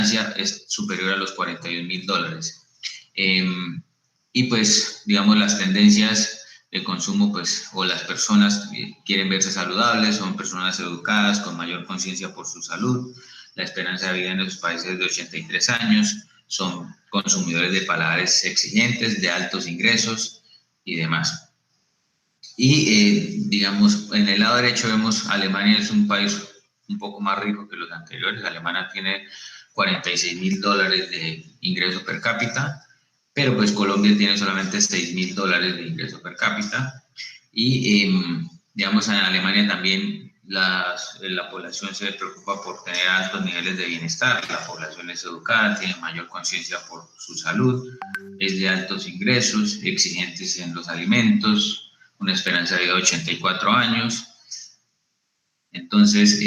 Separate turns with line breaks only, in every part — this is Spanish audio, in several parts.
es superior a los $41.000. Y pues, digamos, las tendencias de consumo, pues, o las personas quieren verse saludables, son personas educadas, con mayor conciencia por su salud. La esperanza de vida en esos países es de 83 años, son consumidores de paladares exigentes, de altos ingresos y demás. Y, digamos, en el lado derecho vemos Alemania es un país un poco más rico que los anteriores. Alemania tiene $46.000 de ingreso per cápita, pero pues Colombia tiene solamente $6.000 de ingreso per cápita. Y, digamos, en Alemania también la población se preocupa por tener altos niveles de bienestar, la población es educada, tiene mayor conciencia por su salud, es de altos ingresos, exigentes en los alimentos, una esperanza de vida de 84 años. Entonces,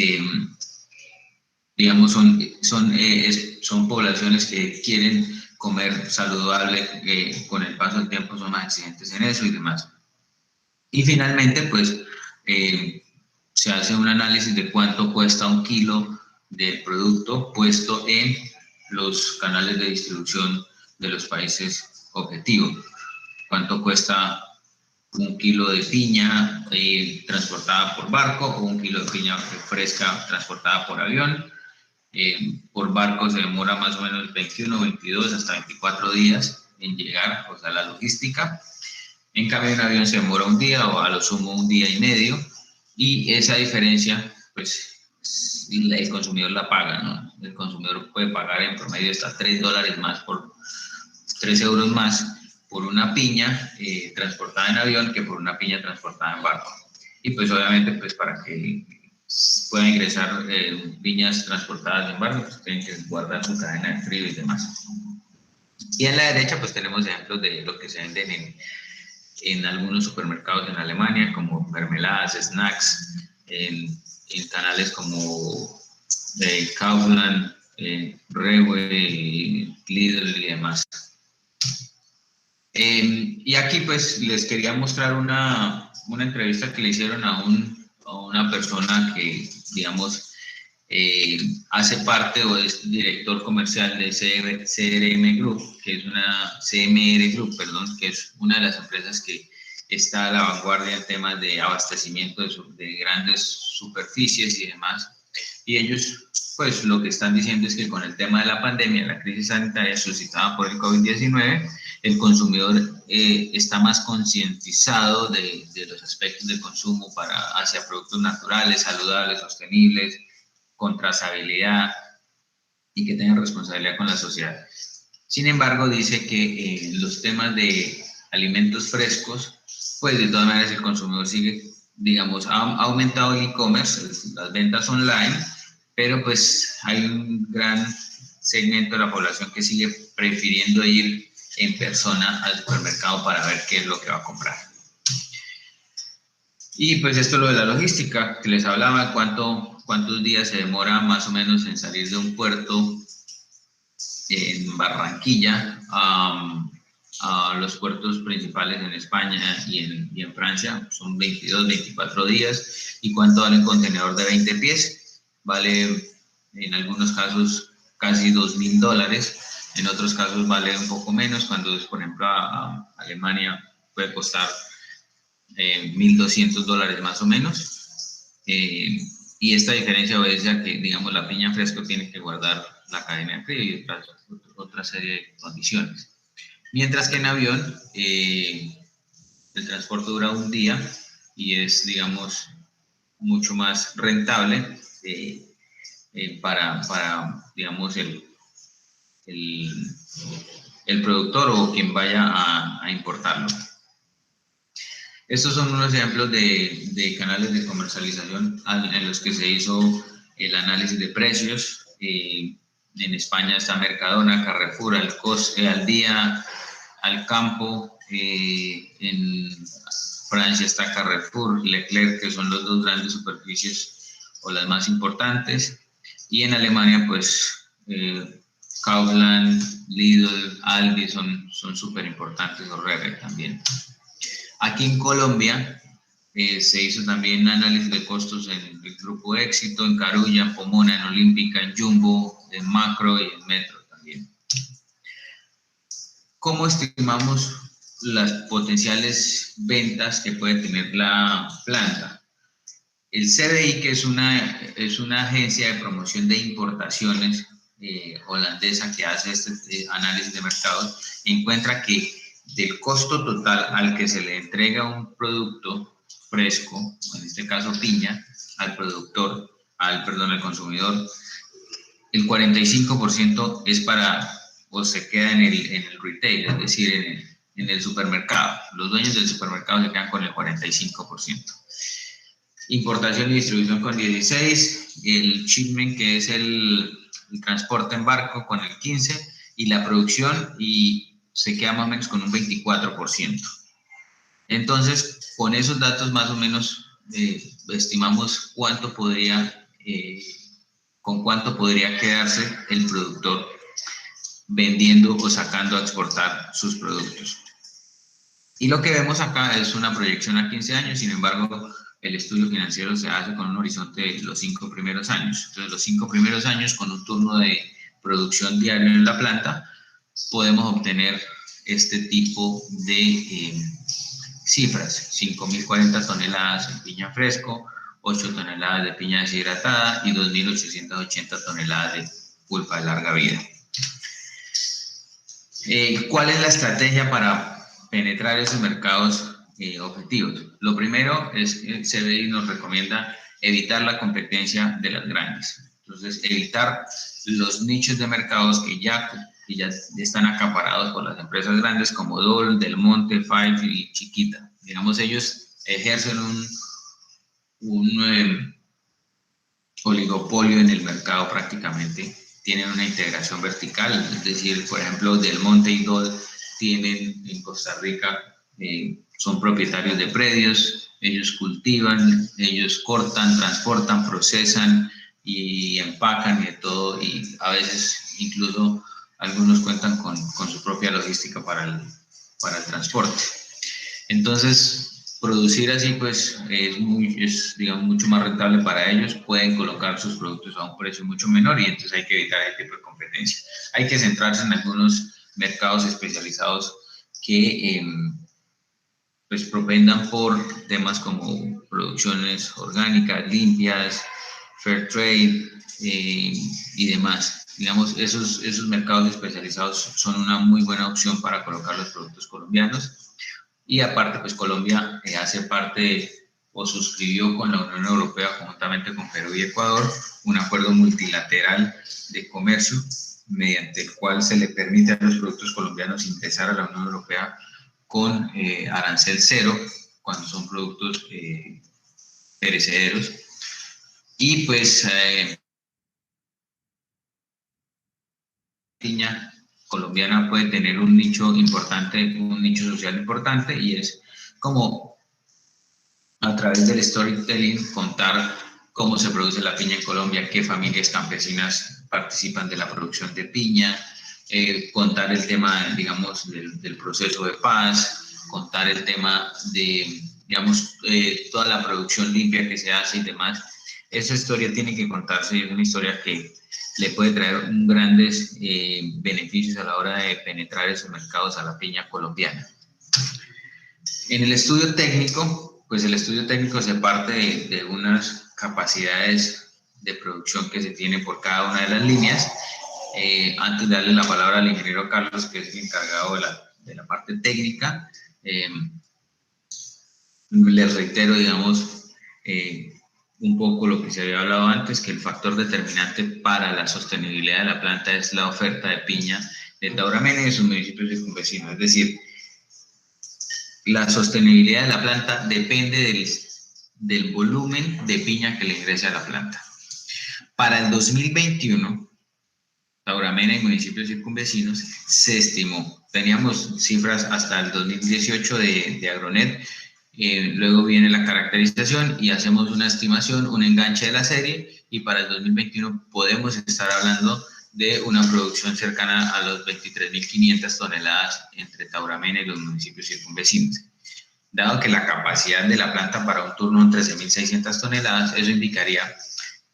digamos, son poblaciones que quieren comer saludable, con el paso del tiempo son más exigentes en eso y demás. Y finalmente, pues, se hace un análisis de cuánto cuesta un kilo del producto puesto en los canales de distribución de los países objetivos. Cuánto cuesta un kilo de piña transportada por barco o un kilo de piña fresca transportada por avión. Por barco se demora más o menos 21, 22 hasta 24 días en llegar, o sea, la logística. En cambio, en avión se demora un día o a lo sumo un día y medio, y esa diferencia, pues, el consumidor la paga, ¿no? El consumidor puede pagar en promedio hasta $3 más, 3 euros más por una piña transportada en avión que por una piña transportada en barco. Y pues obviamente, pues para que puedan ingresar piñas transportadas en barco, pues tienen que guardar su cadena de frío y demás. Y en la derecha pues tenemos ejemplos de lo que se venden en algunos supermercados en Alemania, como mermeladas, snacks, en canales como Kaufland, Rewe, Lidl y demás. Y aquí pues les quería mostrar una entrevista que le hicieron a una persona que, digamos, hace parte o es director comercial de CMR Group, que es una de las empresas que está a la vanguardia en temas de abastecimiento de grandes superficies y demás. Y ellos, pues, lo que están diciendo es que con el tema de la pandemia, la crisis sanitaria suscitada por el COVID-19, el consumidor está más concientizado de los aspectos del consumo hacia productos naturales, saludables, sostenibles, con trazabilidad y que tengan responsabilidad con la sociedad. Sin embargo, dice que los temas de alimentos frescos, pues de todas maneras el consumidor sigue, digamos, ha aumentado el e-commerce, las ventas online, pero pues hay un gran segmento de la población que sigue prefiriendo ir en persona al supermercado para ver qué es lo que va a comprar. Y pues esto es lo de la logística, que les hablaba, cuántos días se demora más o menos en salir de un puerto en Barranquilla a los puertos principales en España y en Francia, son 22, 24 días. ¿Y cuánto vale un contenedor de 20 pies? Vale en algunos casos casi $2.000, en otros casos vale un poco menos, cuando es, por ejemplo, a Alemania puede costar $1.200 más o menos. Y esta diferencia obedece a que, digamos, la piña fresca tiene que guardar la cadena de frío y otra serie de condiciones. Mientras que en avión el transporte dura un día y es, digamos, mucho más rentable para digamos, el productor o quien vaya a importarlo. Estos son unos ejemplos de canales de comercialización en los que se hizo el análisis de precios. En España está Mercadona, Carrefour, Aldía, Alcampo. En Francia está Carrefour, Leclerc, que son los dos grandes superficies o las más importantes. Y en Alemania, pues, Kaufland, Lidl, Aldi son súper importantes, o Rewe también. Aquí en Colombia se hizo también análisis de costos en el Grupo Éxito, en Carulla, en Pomona, en Olímpica, en Jumbo, en macro y en metro también. ¿Cómo estimamos las potenciales ventas que puede tener la planta? El CDI, que es una agencia de promoción de importaciones holandesa que hace este análisis de mercados, encuentra que del costo total al que se le entrega un producto fresco, en este caso piña, al consumidor, el 45% es o se queda en el retail, es decir, en el supermercado. Los dueños del supermercado se quedan con el 45%. Importación y distribución con 16%, el shipment, que es el transporte en barco, con el 15%, y la producción se queda más o menos con un 24%. Entonces, con esos datos más o menos estimamos con cuánto podría quedarse el productor vendiendo o sacando a exportar sus productos. Y lo que vemos acá es una proyección a 15 años, sin embargo, el estudio financiero se hace con un horizonte de los 5 primeros años. Entonces, los 5 primeros años, con un turno de producción diario en la planta, podemos obtener este tipo de cifras: 5.040 toneladas en piña fresco, 8 toneladas de piña deshidratada y 2.880 toneladas de pulpa de larga vida. ¿Cuál es la estrategia para penetrar esos mercados objetivos? Lo primero es, el CBI nos recomienda evitar la competencia de las grandes. Entonces, evitar los nichos de mercados que ya están acaparados por las empresas grandes como Dole, Del Monte, Five y Chiquita. Digamos, ellos ejercen un oligopolio en el mercado prácticamente. Tienen una integración vertical, es decir, por ejemplo, Del Monte y Dole tienen en Costa Rica, son propietarios de predios, ellos cultivan, ellos cortan, transportan, procesan y empacan y de todo, y a veces incluso algunos cuentan con su propia logística para el transporte. Entonces, producir así pues es digamos, mucho más rentable para ellos, pueden colocar sus productos a un precio mucho menor y entonces hay que evitar ese tipo de competencia. Hay que centrarse en algunos mercados especializados que pues propendan por temas como producciones orgánicas, limpias, fair trade y demás. Digamos, esos mercados especializados son una muy buena opción para colocar los productos colombianos. Y aparte, pues Colombia hace parte o suscribió con la Unión Europea, conjuntamente con Perú y Ecuador, un acuerdo multilateral de comercio mediante el cual se le permite a los productos colombianos ingresar a la Unión Europea con arancel cero cuando son productos perecederos. Y pues piña colombiana puede tener un nicho importante, un nicho social importante, y es como a través del storytelling contar cómo se produce la piña en Colombia, qué familias campesinas participan de la producción de piña, contar el tema, digamos, del proceso de paz, contar el tema de, digamos, toda la producción limpia que se hace y demás. Esa historia tiene que contarse, es una historia que le puede traer grandes beneficios a la hora de penetrar esos mercados a la piña colombiana. En el estudio técnico, pues el estudio técnico se parte de unas capacidades de producción que se tiene por cada una de las líneas. Antes de darle la palabra al ingeniero Carlos, que es el encargado de la parte técnica, les reitero, digamos, un poco lo que se había hablado antes, que el factor determinante para la sostenibilidad de la planta es la oferta de piña de Tauramena y de sus municipios circunvecinos. Es decir, la sostenibilidad de la planta depende del volumen de piña que le ingrese a la planta. Para el 2021, Tauramena y municipios circunvecinos se estimó, teníamos cifras hasta el 2018 de Agronet, luego viene la caracterización y hacemos una estimación, un enganche de la serie, y para el 2021 podemos estar hablando de una producción cercana a los 23.500 toneladas entre Tauramena y los municipios circunvecinos. Dado que la capacidad de la planta para un turno en 13.600 toneladas, eso indicaría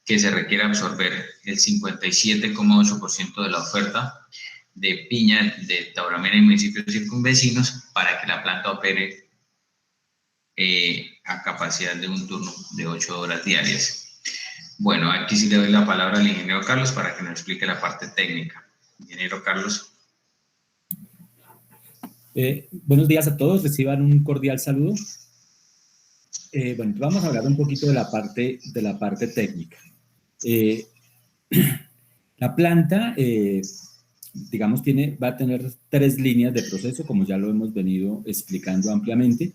que se requiere absorber el 57,8% de la oferta de piña de Tauramena y municipios circunvecinos para que la planta opere a capacidad de un turno de 8 horas diarias. Bueno, aquí sí le doy la palabra al ingeniero Carlos para que nos explique la parte técnica. Ingeniero Carlos.
Buenos días a todos, reciban un cordial saludo. Bueno, vamos a hablar un poquito de la parte técnica. La planta, digamos, va a tener 3 líneas de proceso, como ya lo hemos venido explicando ampliamente.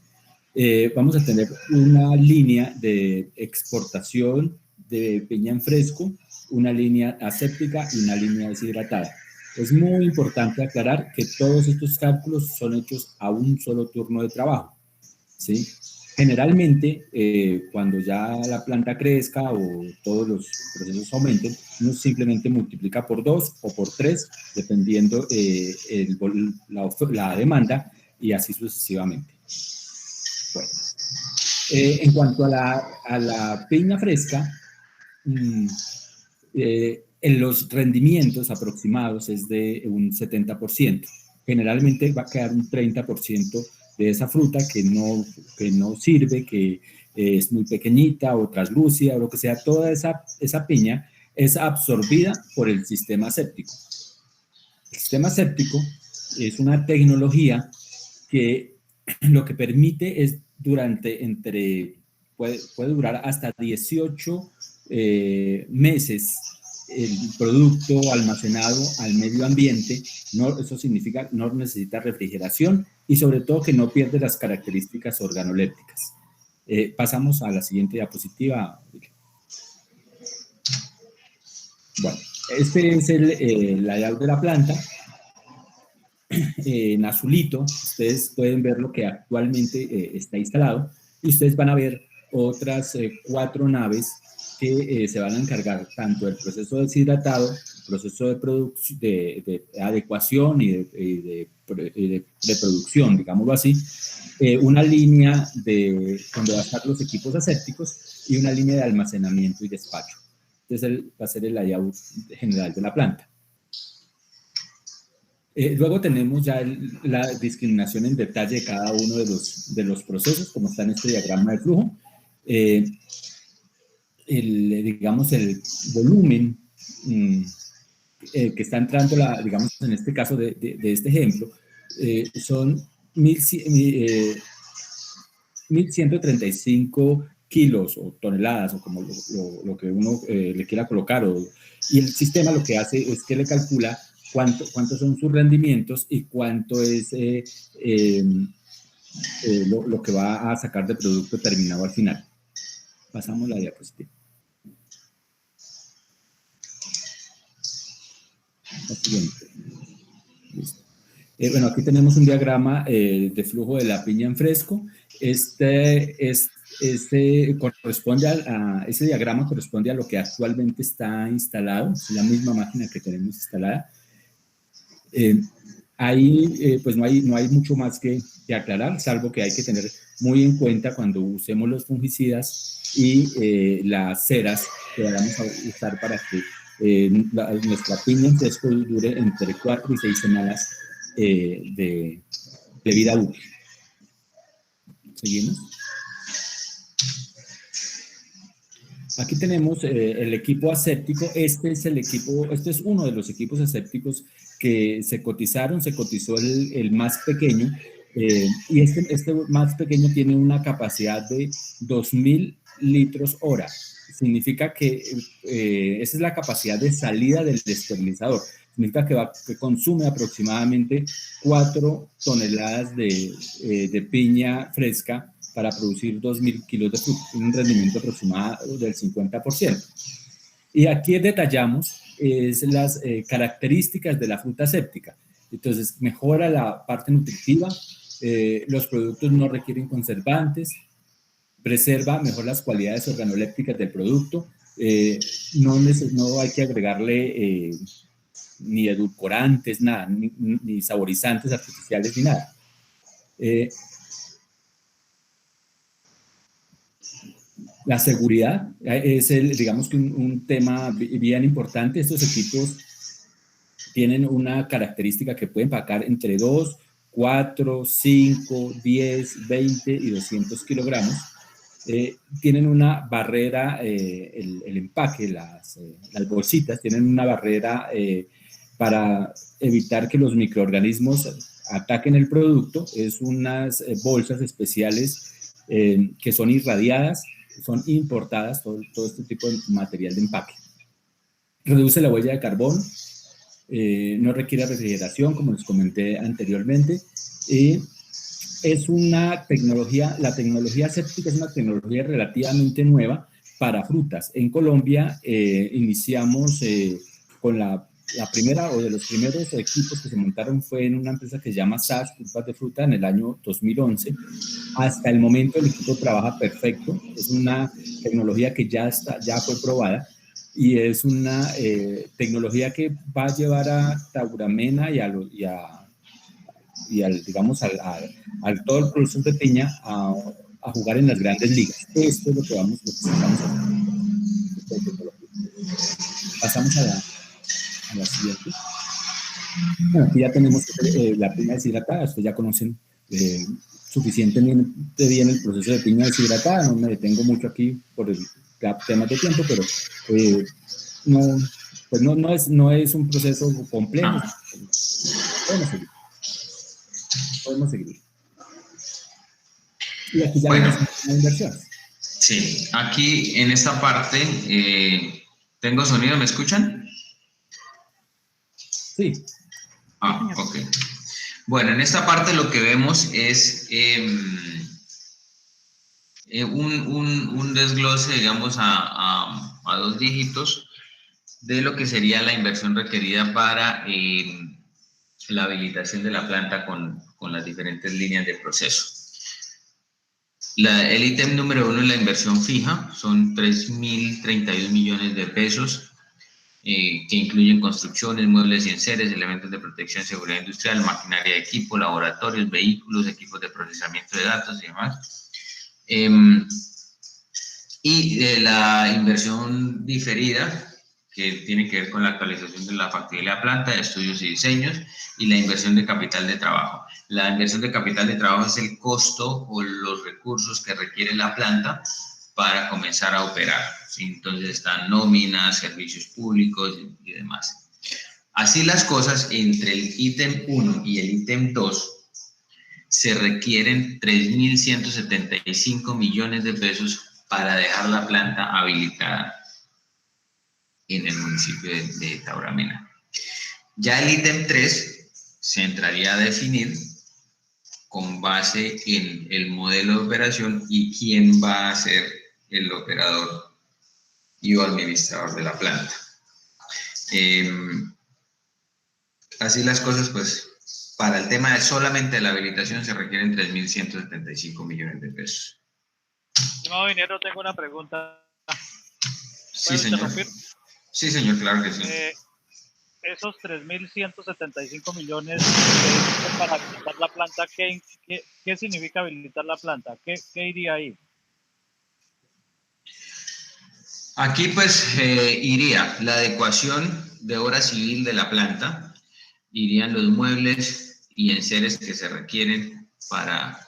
Vamos a tener una línea de exportación de piña en fresco, una línea aséptica y una línea deshidratada. Es muy importante aclarar que todos estos cálculos son hechos a un solo turno de trabajo, ¿sí? Generalmente, cuando ya la planta crezca o todos los procesos aumenten, uno simplemente multiplica por 2 o por 3, dependiendo la demanda, y así sucesivamente. Bueno, en cuanto a la piña fresca, en los rendimientos aproximados es de un 70%. Generalmente va a quedar un 30% de esa fruta que no sirve, que es muy pequeñita o traslúcida o lo que sea. Toda esa piña es absorbida por el sistema séptico. El sistema séptico es una tecnología que lo que permite es puede durar hasta 18 meses el producto almacenado al medio ambiente. Eso significa no necesita refrigeración y sobre todo que no pierde las características organolépticas. Pasamos a la siguiente diapositiva. Bueno, este es el layout de la planta. En azulito, ustedes pueden ver lo que actualmente está instalado y ustedes van a ver otras 4 naves que se van a encargar tanto del proceso deshidratado, el proceso de adecuación y de reproducción, digámoslo así, una línea donde va a estar los equipos asépticos y una línea de almacenamiento y despacho. Entonces va a ser el layout general de la planta. Luego tenemos ya la discriminación en detalle de cada uno de los procesos, como está en este diagrama de flujo. Digamos, el volumen que está entrando, digamos, en este caso de este ejemplo, son 1.135 kilos o toneladas, o como lo que uno le quiera colocar. Y el sistema lo que hace es que le calcula cuántos son sus rendimientos y cuánto es lo que va a sacar de producto terminado al final. Pasamos la diapositiva. La siguiente. Listo. Bueno, aquí tenemos un diagrama de flujo de la piña en fresco. Ese diagrama corresponde a lo que actualmente está instalado, es la misma máquina que tenemos instalada. Ahí pues no hay mucho más que aclarar, salvo que hay que tener muy en cuenta cuando usemos los fungicidas y las ceras que vamos a usar para que nuestra piña en fresco dure entre 4 y 6 semanas de vida útil. Seguimos. Aquí tenemos el equipo aséptico. Este es uno de los equipos asépticos que se cotizaron. Se cotizó el más pequeño, y este más pequeño tiene una capacidad de 2.000 litros hora. Significa que esa es la capacidad de salida del esterilizador. Significa que consume aproximadamente 4 toneladas de piña fresca para producir 2.000 kilos de fruta, un rendimiento aproximado del 50%. Y aquí detallamos las características de la fruta aséptica. Entonces, mejora la parte nutritiva, los productos no requieren conservantes, preserva mejor las cualidades organolépticas del producto, no hay que agregarle ni edulcorantes, nada, ni saborizantes artificiales, ni nada. La seguridad es, digamos que un tema bien importante. Estos equipos tienen una característica que pueden empacar entre 2, 4, 5, 10, 20 y 200 kilogramos. Tienen una barrera, el empaque, las bolsitas, tienen una barrera para evitar que los microorganismos ataquen el producto. Es unas bolsas especiales que son irradiadas, son importadas, todo este tipo de material de empaque. Reduce la huella de carbono, no requiere refrigeración, como les comenté anteriormente. Es una tecnología, la tecnología aséptica es una tecnología relativamente nueva para frutas. En Colombia iniciamos con la primera o de los primeros equipos que se montaron fue en una empresa que se llama SAS, Pulpas de Fruta, en el año 2011. Hasta el momento el equipo trabaja perfecto, es una tecnología que ya fue probada y es una tecnología que va a llevar a Tauramena y digamos, al todo el productor de piña a jugar en las grandes ligas. Esto es lo que estamos haciendo. Pasamos a la siguiente. Bueno, aquí ya tenemos la piña deshidratada. Ustedes ya conocen suficientemente bien el proceso de piña deshidratada. No me detengo mucho aquí por el tema de tiempo, pero no es un proceso complejo. Podemos seguir. Y aquí ya
Bueno,
vemos una inversión.
Sí, aquí en esta parte tengo sonido, ¿me escuchan?
Sí.
Ok. Bueno, en esta parte lo que vemos es un desglose, digamos, a 2 dígitos de lo que sería la inversión requerida para la habilitación de la planta con las diferentes líneas de proceso. El ítem número 1 es la inversión fija, son 3.032 millones de pesos, que incluyen construcciones, muebles y enseres, elementos de protección y seguridad industrial, maquinaria de equipo, laboratorios, vehículos, equipos de procesamiento de datos y demás. Y la inversión diferida, que tiene que ver con la actualización de la factibilidad de la planta, de estudios y diseños, y la inversión de capital de trabajo. La inversión de capital de trabajo es el costo o los recursos que requiere la planta para comenzar a operar. Entonces están nóminas, servicios públicos y demás. Así las cosas, entre el ítem 1 y el ítem 2 se requieren 3.175 millones de pesos para dejar la planta habilitada en el municipio de Tauramena. Ya el ítem 3 se entraría a definir con base en el modelo de operación y quién va a ser el operador y o administrador de la planta. Así las cosas, pues, para el tema de solamente la habilitación se requieren 3.175 millones de pesos.
Estimado ingeniero, tengo una pregunta.
Sí, señor. Sí, señor, claro que sí.
Esos 3.175 millones para habilitar la planta, ¿qué significa habilitar la planta? ¿Qué iría ahí?
Aquí pues iría la adecuación de obra civil de la planta, irían los muebles y enseres que se requieren para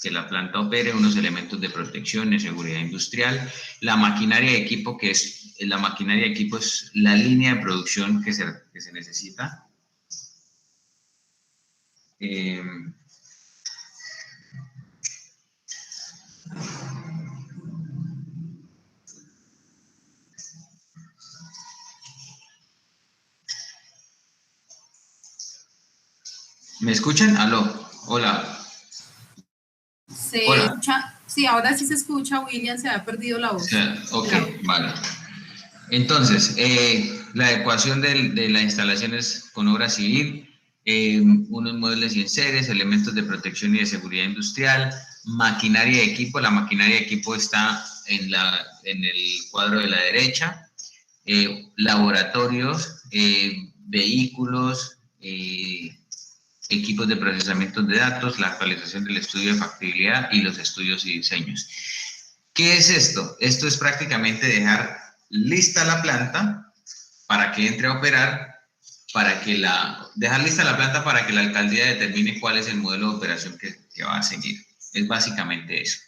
que la planta opere, unos elementos de protección y seguridad industrial, la maquinaria de equipo, que es la maquinaria de equipo es la línea de producción que se necesita. ¿Me escuchan? Aló, hola.
Hola. Escucha, sí, ahora sí se escucha, William, se ha perdido la voz.
Ok, vale. Entonces, la adecuación de la instalación es con obra civil, unos muebles y enseres, elementos de protección y de seguridad industrial, maquinaria de equipo. La maquinaria de equipo está en el cuadro de la derecha, laboratorios, vehículos, equipos de procesamiento de datos, la actualización del estudio de factibilidad y los estudios y diseños. ¿Qué es esto? Esto es prácticamente dejar lista la planta para que entre a operar, dejar lista la planta para que la alcaldía determine cuál es el modelo de operación que va a seguir. Es básicamente eso.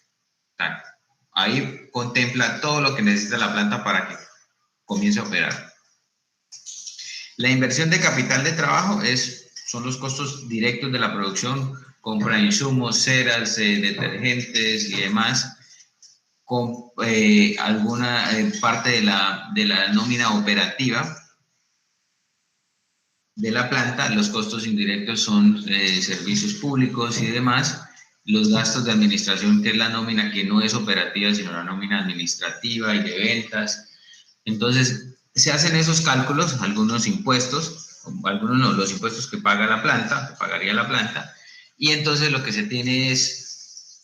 Ahí contempla todo lo que necesita la planta para que comience a operar. La inversión de capital de trabajo son los costos directos de la producción, compra de insumos, ceras, detergentes y demás, con alguna parte de la nómina operativa de la planta. Los costos indirectos son servicios públicos y demás, los gastos de administración, que es la nómina que no es operativa, sino la nómina administrativa y de ventas. Entonces, se hacen esos cálculos, algunos impuestos, algunos no, los impuestos que paga la planta, que pagaría la planta, y entonces lo que se tiene es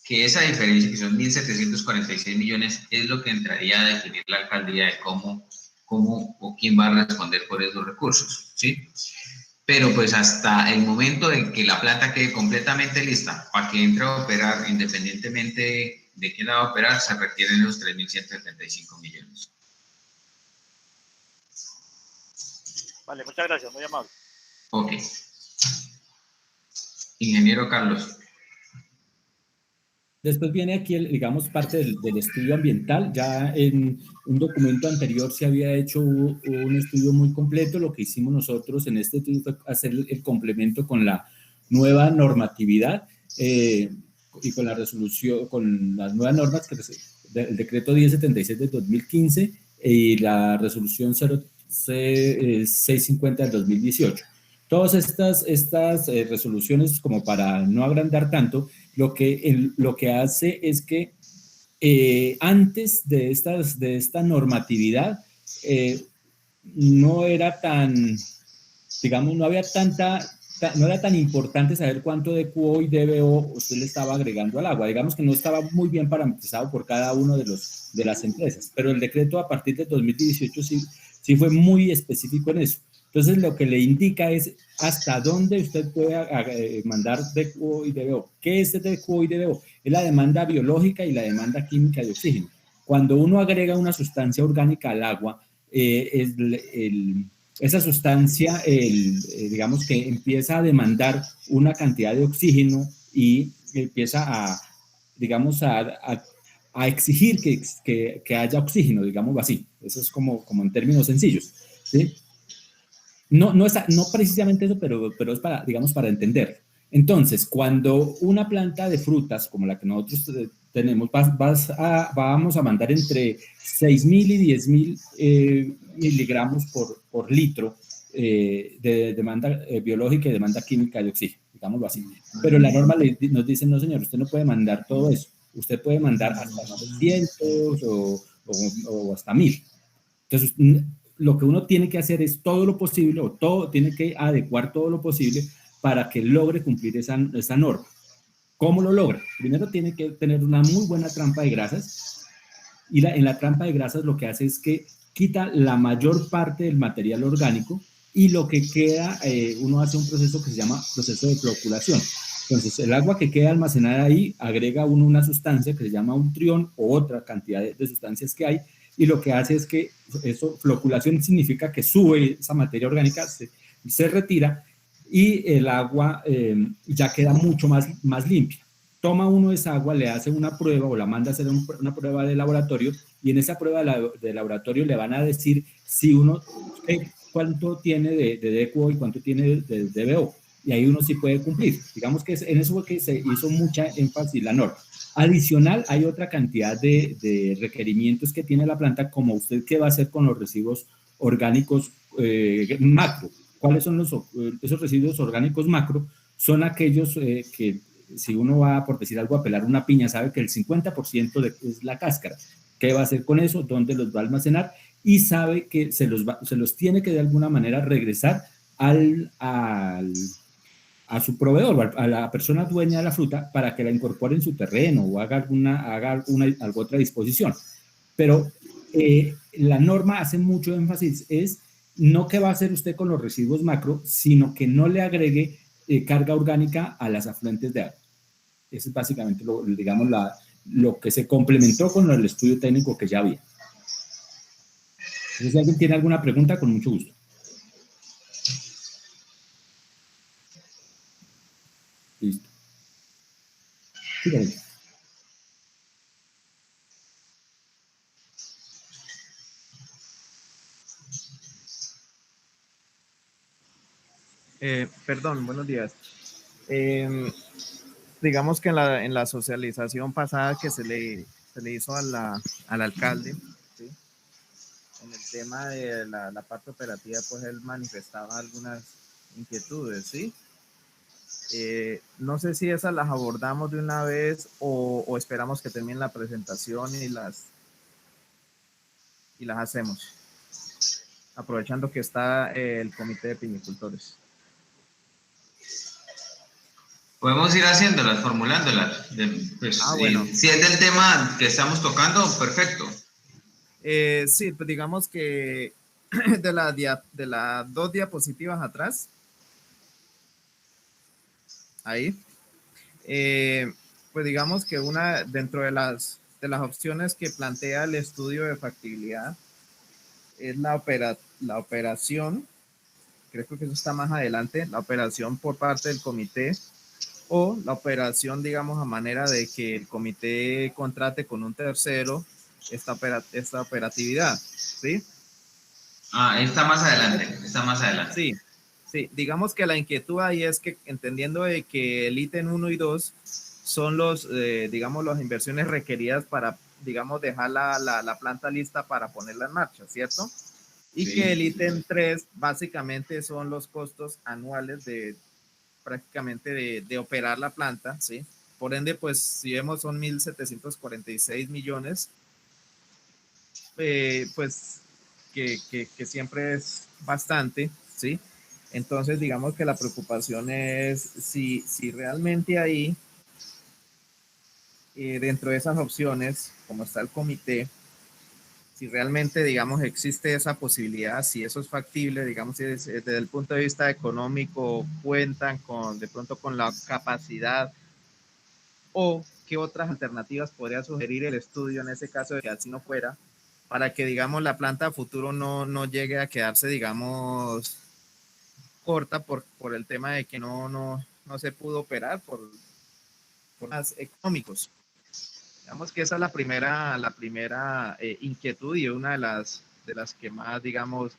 que esa diferencia, que son 1.746 millones, es lo que entraría a definir la alcaldía de cómo o quién va a responder por esos recursos, ¿sí? Pero pues hasta el momento en que la planta quede completamente lista para que entre a operar, independientemente de quién la va a operar, se requieren los 3.175 millones.
Vale, muchas gracias, muy amable.
Ok. Ingeniero Carlos.
Después viene aquí, digamos, parte del estudio ambiental. Ya en un documento anterior se había hecho un estudio muy completo. Lo que hicimos nosotros en este estudio fue hacer el complemento con la nueva normatividad y con la resolución, con las nuevas normas, el decreto 1076 de 2015 y la resolución 650 del 2018. Todas estas resoluciones, como para no agrandar tanto, lo que hace es que antes de esta normatividad no era tan, digamos, no era tan importante saber cuánto de QO y DBO usted le estaba agregando al agua. Digamos que no estaba muy bien parametrizado por cada uno de las empresas, pero el decreto a partir de 2018 sí fue muy específico en eso. Entonces, lo que le indica es hasta dónde usted puede mandar DQO y DBO. ¿Qué es DQO y DBO? Es la demanda biológica y la demanda química de oxígeno. Cuando uno agrega una sustancia orgánica al agua, esa sustancia, digamos que empieza a demandar una cantidad de oxígeno y empieza digamos, a exigir que haya oxígeno, digamos así. Eso es como en términos sencillos, ¿sí? No precisamente eso, pero es digamos, para entender. Entonces, cuando una planta de frutas, como la que nosotros tenemos, vamos a mandar entre 6.000 y 10.000 miligramos por litro de demanda biológica y demanda química de oxígeno, digámoslo así. Pero la norma nos dice, no señor, usted no puede mandar todo eso. Usted puede mandar hasta 900 o hasta 1.000. Entonces, lo que uno tiene que hacer es todo lo posible, tiene que adecuar todo lo posible para que logre cumplir esa norma. ¿Cómo lo logra? Primero tiene que tener una muy buena trampa de grasas, y en la trampa de grasas lo que hace es que quita la mayor parte del material orgánico, y lo que queda, uno hace un proceso que se llama proceso de floculación. Entonces, el agua que queda almacenada ahí, agrega uno una sustancia que se llama un trión o otra cantidad de sustancias que hay, y lo que hace es que floculación significa que sube esa materia orgánica, se retira, y el agua ya queda mucho más limpia. Toma uno esa agua, le hace una prueba o la manda a hacer una prueba de laboratorio, y en esa prueba de laboratorio le van a decir si uno cuánto tiene de DQO y cuánto tiene de DBO, y ahí uno sí puede cumplir. Digamos que en eso fue que se hizo mucha énfasis la norma. Adicional, hay otra cantidad de requerimientos que tiene la planta, como usted qué va a hacer con los residuos orgánicos macro. ¿Cuáles son esos residuos orgánicos macro? Son aquellos que, si uno va, por decir algo, a pelar una piña, sabe que el 50% es la cáscara. ¿Qué va a hacer con eso? ¿Dónde los va a almacenar? Y sabe que se los tiene que de alguna manera regresar a su proveedor, a la persona dueña de la fruta, para que la incorpore en su terreno o haga alguna otra disposición. Pero la norma hace mucho énfasis, es no qué va a hacer usted con los residuos macro, sino que no le agregue carga orgánica a las afluentes de agua. Esa es básicamente, digamos, lo que se complementó con el estudio técnico que ya había. Entonces, si alguien tiene alguna pregunta, con mucho gusto. Listo. Sí, Gabriel.
Perdón, buenos días. Digamos que en la socialización pasada que se le hizo al alcalde, ¿sí? En el tema de la parte operativa, pues él manifestaba algunas inquietudes, ¿sí? No sé si esas las abordamos de una vez o esperamos que termine la presentación y las hacemos, aprovechando que está el comité de pinicultores.
Podemos ir haciéndolas, formulándolas. Pues,
Bueno.
Si es del tema que estamos tocando, perfecto.
Sí, pues digamos que de las 2 diapositivas atrás, ahí, pues digamos que una dentro de las opciones que plantea el estudio de factibilidad es la operación, creo que eso está más adelante, la operación por parte del comité o la operación, digamos, a manera de que el comité contrate con un tercero esta operatividad, ¿sí?
Está más adelante,
Sí, sí, digamos que la inquietud ahí es que entendiendo de que el ítem 1 y 2 son digamos, las inversiones requeridas para, digamos, dejar la planta lista para ponerla en marcha, ¿cierto? Y que el ítem 3 básicamente son los costos anuales prácticamente de operar la planta, ¿sí? Por ende, pues si vemos son 1.746 millones, pues que siempre es bastante, ¿sí? Entonces, digamos que la preocupación es si realmente ahí, dentro de esas opciones, como está el comité, si realmente, digamos, existe esa posibilidad, si eso es factible, digamos, si desde el punto de vista económico cuentan de pronto con la capacidad o qué otras alternativas podría sugerir el estudio en ese caso de que así no fuera, para que, digamos, la planta a futuro no llegue a quedarse, digamos, corta por el tema de que no se pudo operar por más económicos. Digamos que esa es la primera inquietud y una de las que más, digamos,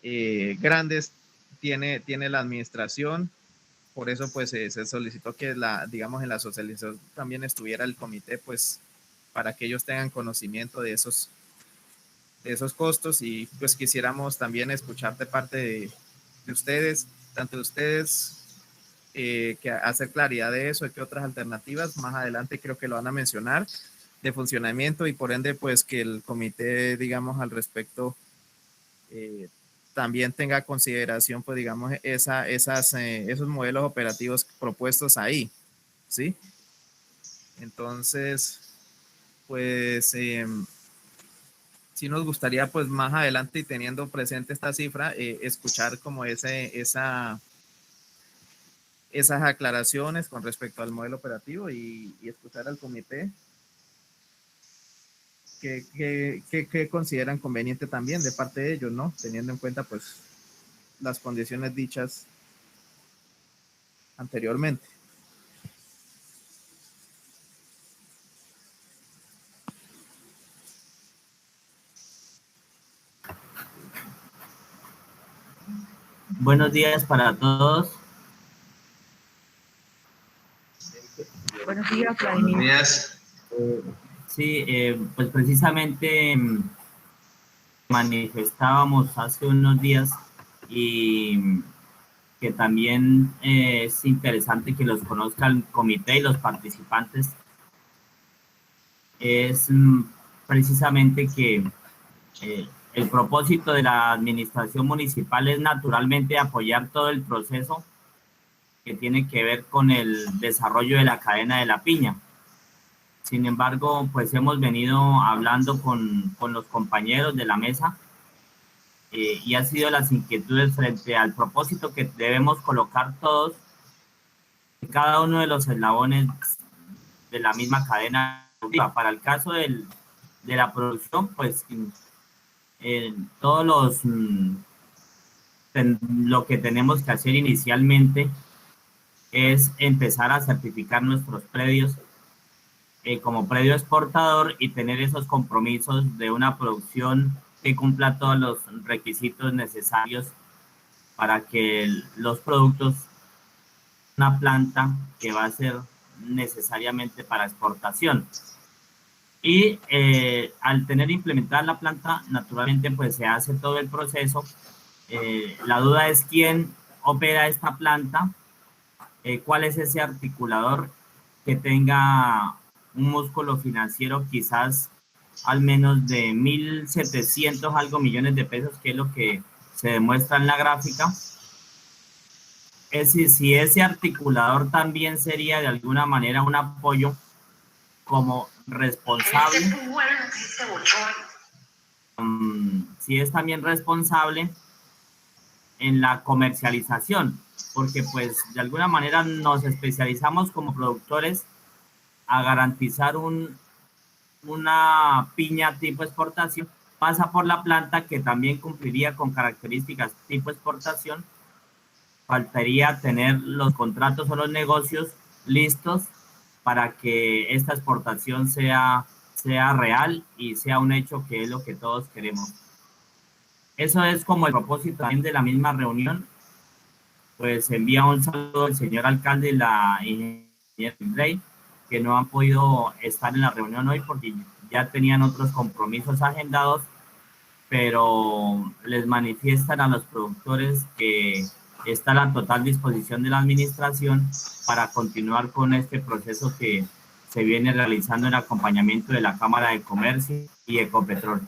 grandes tiene la administración. Por eso, pues, se solicitó que digamos, en la socialización también estuviera el comité, pues, para que ellos tengan conocimiento de esos costos y, pues, quisiéramos también escuchar de parte de ustedes, tanto de ustedes, que hacer claridad de eso, de qué otras alternativas, más adelante creo que lo van a mencionar, de funcionamiento y por ende, pues, que el comité, digamos, al respecto, también tenga consideración, pues, digamos, esos modelos operativos propuestos ahí, ¿sí? Entonces, pues, sí nos gustaría, pues, más adelante y teniendo presente esta cifra, escuchar como esas aclaraciones con respecto al modelo operativo y escuchar al comité que consideran conveniente también de parte de ellos, ¿no? Teniendo en cuenta, pues, las condiciones dichas anteriormente.
Buenos días para todos.
Buenos días, Vladimir.
Buenos días.
Sí, pues precisamente manifestábamos hace unos días y que también es interesante que los conozca el comité y los participantes. Es precisamente que el propósito de la administración municipal es naturalmente apoyar todo el proceso que tiene que ver con el desarrollo de la cadena de la piña. Sin embargo, pues hemos venido hablando con los compañeros de la mesa y ha sido las inquietudes frente al propósito que debemos colocar todos en cada uno de los eslabones de la misma cadena Para el caso de la producción, pues todos los lo que tenemos que hacer inicialmente es empezar a certificar nuestros predios como predio exportador y tener esos compromisos de una producción que cumpla todos los requisitos necesarios para que los productos, una planta que va a ser necesariamente para exportación. Y al tener implementada la planta, naturalmente pues se hace todo el proceso. La duda es quién opera esta planta, cuál es ese articulador que tenga un músculo financiero quizás al menos de 1.700 algo millones de pesos, que es lo que se demuestra en la gráfica. Es decir, si ese articulador también sería de alguna manera un apoyo como responsable, si es también responsable en la comercialización, porque pues de alguna manera nos especializamos como productores a garantizar una piña tipo exportación, pasa por la planta que también cumpliría con características tipo exportación. Faltaría tener los contratos o los negocios listos para que esta exportación sea real y sea un hecho, que es lo que todos queremos. Eso es como el propósito también de la misma reunión. Pues envía un saludo al señor alcalde y la ingeniera Rey, que no han podido estar en la reunión hoy porque ya tenían otros compromisos agendados, pero les manifiestan a los productores que está a la total disposición de la administración para continuar con este proceso que se viene realizando en acompañamiento de la Cámara de Comercio y Ecopetrol.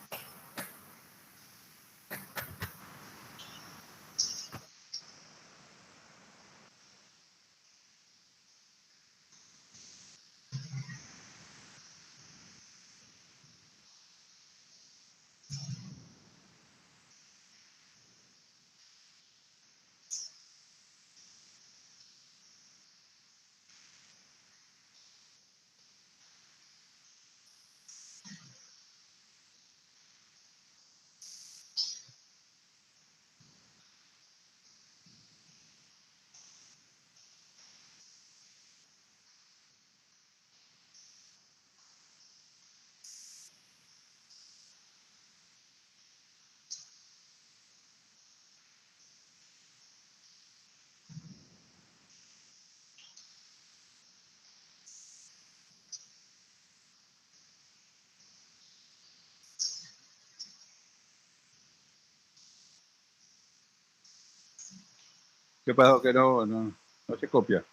¿Qué pasó? Que no se copia.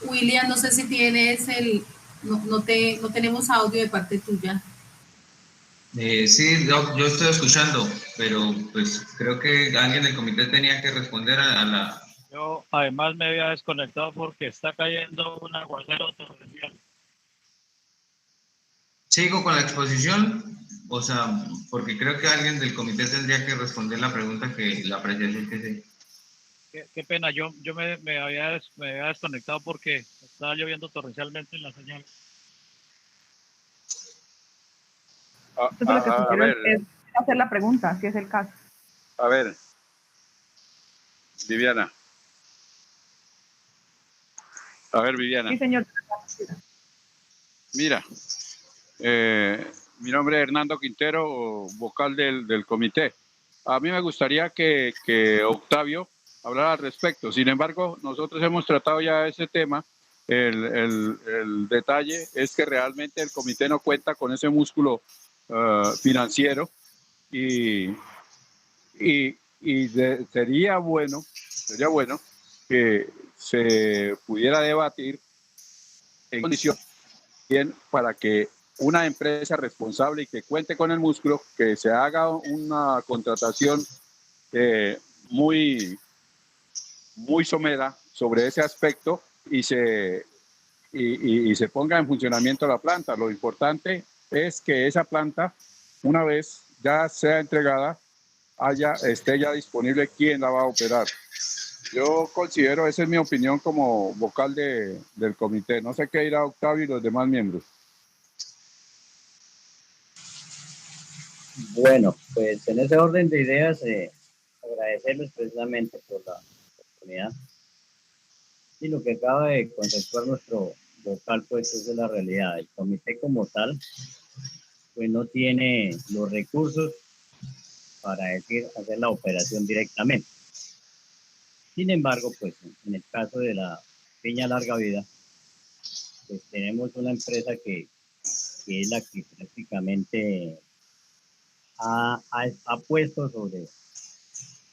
William, no sé si tienes no tenemos audio de parte tuya.
Sí, yo estoy escuchando, pero pues creo que alguien del comité tenía que responder a la...
Yo además me había desconectado porque está cayendo un aguacero torrencial.
¿Sigo con la exposición? O sea, porque creo que alguien del comité tendría que responder la pregunta, que la apreciación que se...
Qué pena, yo me había desconectado porque estaba lloviendo torrencialmente en la señal.
Entonces lo que quiero es hacer la pregunta, si es el caso.
A ver, Viviana. A ver, Viviana.
Sí, señor.
Mira, mi nombre es Hernando Quintero, vocal del comité. A mí me gustaría que Octavio hablara al respecto. Sin embargo, nosotros hemos tratado ya ese tema. El detalle es que realmente el comité no cuenta con ese músculo financiero y sería bueno que se pudiera debatir en condiciones bien para que una empresa responsable y que cuente con el músculo, que se haga una contratación muy somera sobre ese aspecto y se ponga en funcionamiento la planta. Lo importante es que esa planta, una vez ya sea entregada, esté ya disponible quién la va a operar. Yo considero, esa es mi opinión como vocal del comité. No sé qué dirá Octavio y los demás miembros.
Bueno, pues en ese orden de ideas, agradecerles precisamente por la oportunidad. Y lo que acaba de conceptuar nuestro vocal, pues es de la realidad. El comité como tal, pues no tiene los recursos para hacer la operación directamente. Sin embargo, pues en el caso de la Peña Larga Vida, pues tenemos una empresa que es la que prácticamente ha puesto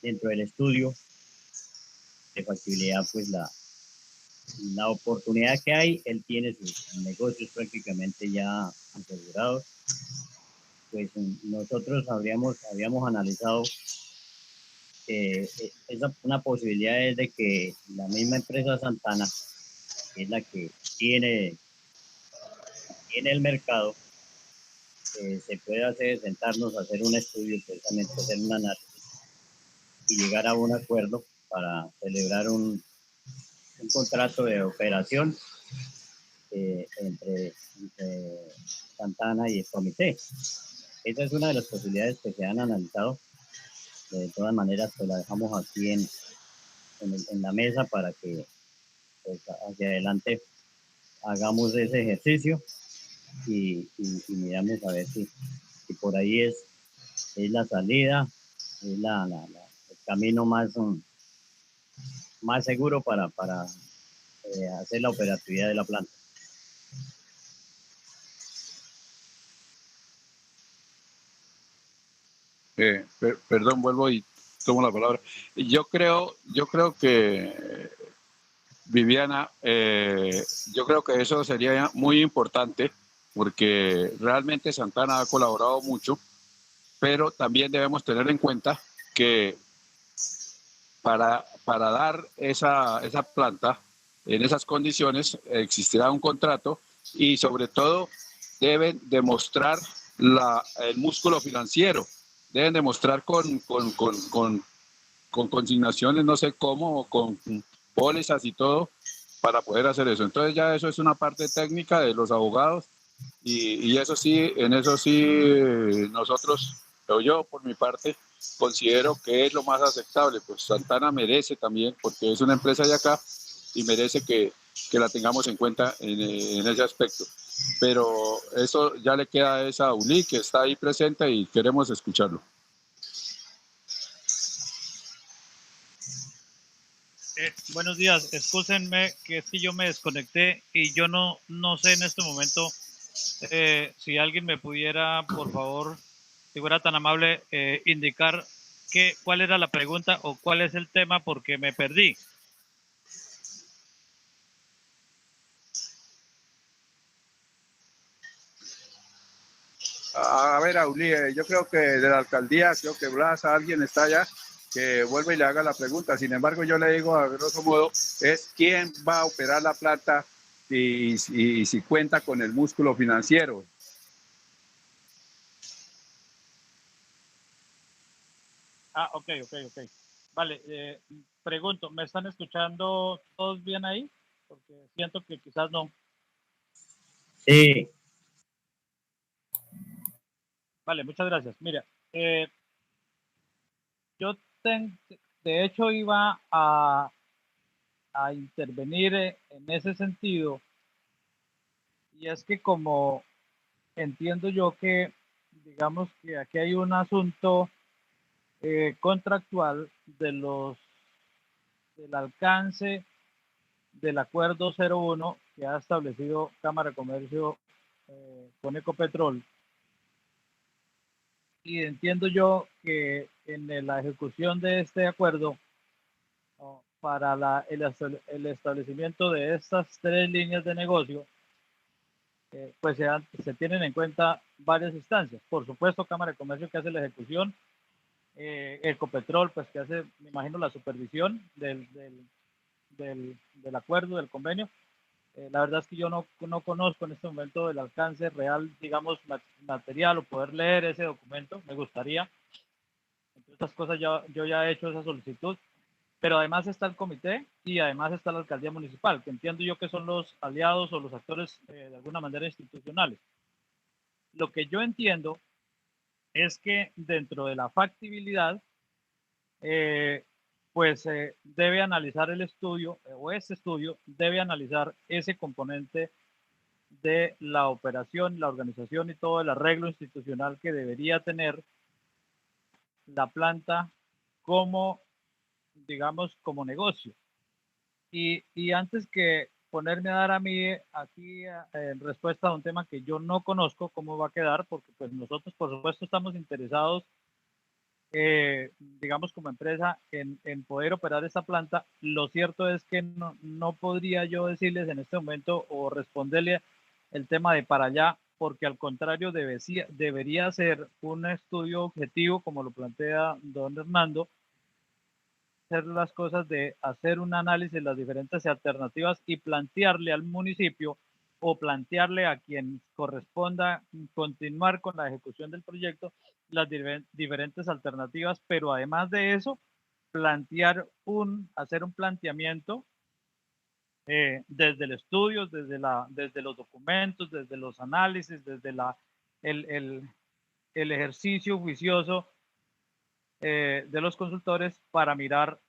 dentro del estudio de factibilidad, pues la oportunidad que hay. Él tiene sus negocios prácticamente ya asegurados. Pues nosotros habíamos analizado una posibilidad es de que la misma empresa Santana, que es la que tiene el mercado, se puede sentarnos a hacer un estudio, precisamente hacer un análisis y llegar a un acuerdo para celebrar un contrato de operación entre Santana y el comité. Esa es una de las posibilidades que se han analizado. De todas maneras, pues la dejamos aquí en la mesa para que pues, hacia adelante hagamos ese ejercicio y miramos a ver si por ahí es la salida, es el camino más seguro para hacer la operatividad de la planta.
Perdón, vuelvo y tomo la palabra. Yo creo que, Viviana, yo creo que eso sería muy importante porque realmente Santana ha colaborado mucho, pero también debemos tener en cuenta que para dar esa planta en esas condiciones existirá un contrato y sobre todo deben demostrar el músculo financiero, deben demostrar con consignaciones, no sé cómo, con pólizas y todo, para poder hacer eso. Entonces ya eso es una parte técnica de los abogados y eso sí, en eso sí nosotros, o yo por mi parte, considero que es lo más aceptable. Pues Santana merece también, porque es una empresa de acá y merece que la tengamos en cuenta en ese aspecto. Pero eso ya le queda a esa Uli que está ahí presente y queremos escucharlo.
Buenos días, excúsenme que es que yo me desconecté y yo no sé en este momento si alguien me pudiera, por favor, si fuera tan amable, indicar cuál era la pregunta o cuál es el tema porque me perdí.
A ver, Auli, yo creo que de la alcaldía, creo que Blas, alguien está allá, que vuelva y le haga la pregunta. Sin embargo, yo le digo a grosso modo, es quién va a operar la planta y si cuenta con el músculo financiero.
Ah, ok. Vale, pregunto, ¿me están escuchando todos bien ahí? Porque siento que quizás no.
Sí.
Vale, muchas gracias. Mira, yo de hecho iba a intervenir en ese sentido, y es que como entiendo yo que, digamos que aquí hay un asunto contractual del alcance del acuerdo 01 que ha establecido Cámara de Comercio con Ecopetrol. Y entiendo yo que en la ejecución de este acuerdo, para el establecimiento de estas 3 líneas de negocio, pues se tienen en cuenta varias instancias. Por supuesto, Cámara de Comercio que hace la ejecución, Ecopetrol, pues que hace, me imagino, la supervisión del acuerdo, del convenio. La verdad es que yo no conozco en este momento el alcance real, digamos, material o poder leer ese documento. Me gustaría. Entre otras cosas, yo ya he hecho esa solicitud, pero además está el comité y además está la alcaldía municipal, que entiendo yo que son los aliados o los actores de alguna manera institucionales. Lo que yo entiendo es que dentro de la factibilidad, debe analizar el estudio, o este estudio debe analizar ese componente de la operación, la organización y todo el arreglo institucional que debería tener la planta como, digamos, como negocio. Y antes que ponerme a dar a mí aquí en respuesta a un tema que yo no conozco cómo va a quedar, porque pues nosotros por supuesto estamos interesados, digamos como empresa, en poder operar esta planta. Lo cierto es que no podría yo decirles en este momento o responderle el tema de para allá, porque al contrario debería ser un estudio objetivo, como lo plantea don Hernando, hacer las cosas de hacer un análisis de las diferentes alternativas y plantearle al municipio o plantearle a quien corresponda continuar con la ejecución del proyecto las diferentes alternativas, pero además de eso, hacer un planteamiento desde el estudio, desde los documentos, desde los análisis, desde el ejercicio juicioso de los consultores para mirar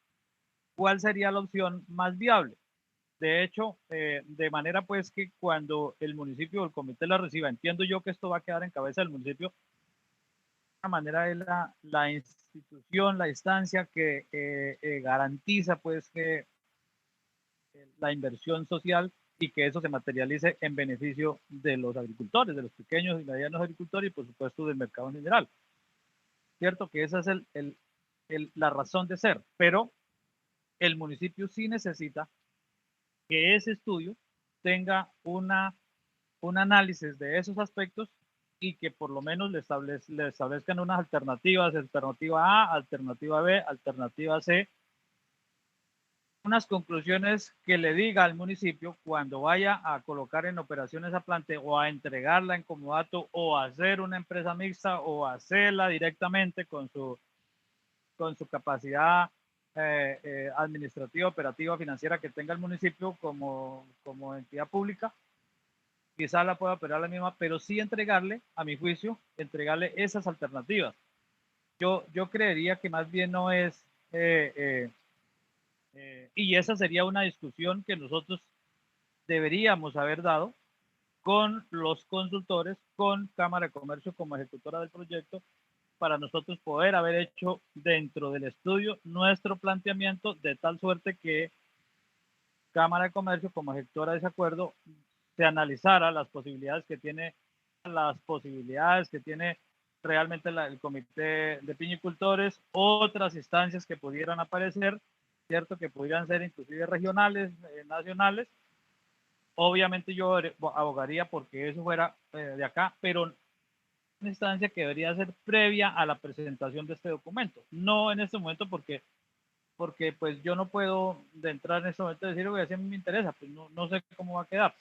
cuál sería la opción más viable. De hecho, de manera pues que cuando el municipio o el comité la reciba, entiendo yo que esto va a quedar en cabeza del municipio, de alguna manera es la institución, la instancia que garantiza pues que la inversión social y que eso se materialice en beneficio de los agricultores, de los pequeños y medianos agricultores y por supuesto del mercado en general. Cierto que esa es la razón de ser, pero el municipio sí necesita que ese estudio tenga un análisis de esos aspectos y que por lo menos le establezcan unas alternativas, alternativa A, alternativa B, alternativa C, unas conclusiones que le diga al municipio cuando vaya a colocar en operación esa planta o a entregarla en comodato o a hacer una empresa mixta o a hacerla directamente con su capacidad administrativa, operativa, financiera que tenga el municipio como entidad pública. Quizá la pueda operar la misma, pero sí entregarle, a mi juicio, entregarle esas alternativas. Yo creería que más bien no es, y esa sería una discusión que nosotros deberíamos haber dado con los consultores, con Cámara de Comercio como ejecutora del proyecto, para nosotros poder haber hecho dentro del estudio nuestro planteamiento de tal suerte que Cámara de Comercio como ejecutora de ese acuerdo se analizara las posibilidades que tiene realmente el Comité de Piñicultores, otras instancias que pudieran aparecer, cierto, que pudieran ser inclusive regionales, nacionales. Obviamente yo abogaría porque eso fuera de acá, pero una instancia que debería ser previa a la presentación de este documento, no en este momento porque pues yo no puedo de entrar en este momento y decir, oye, así me interesa, pues no sé cómo va a quedar,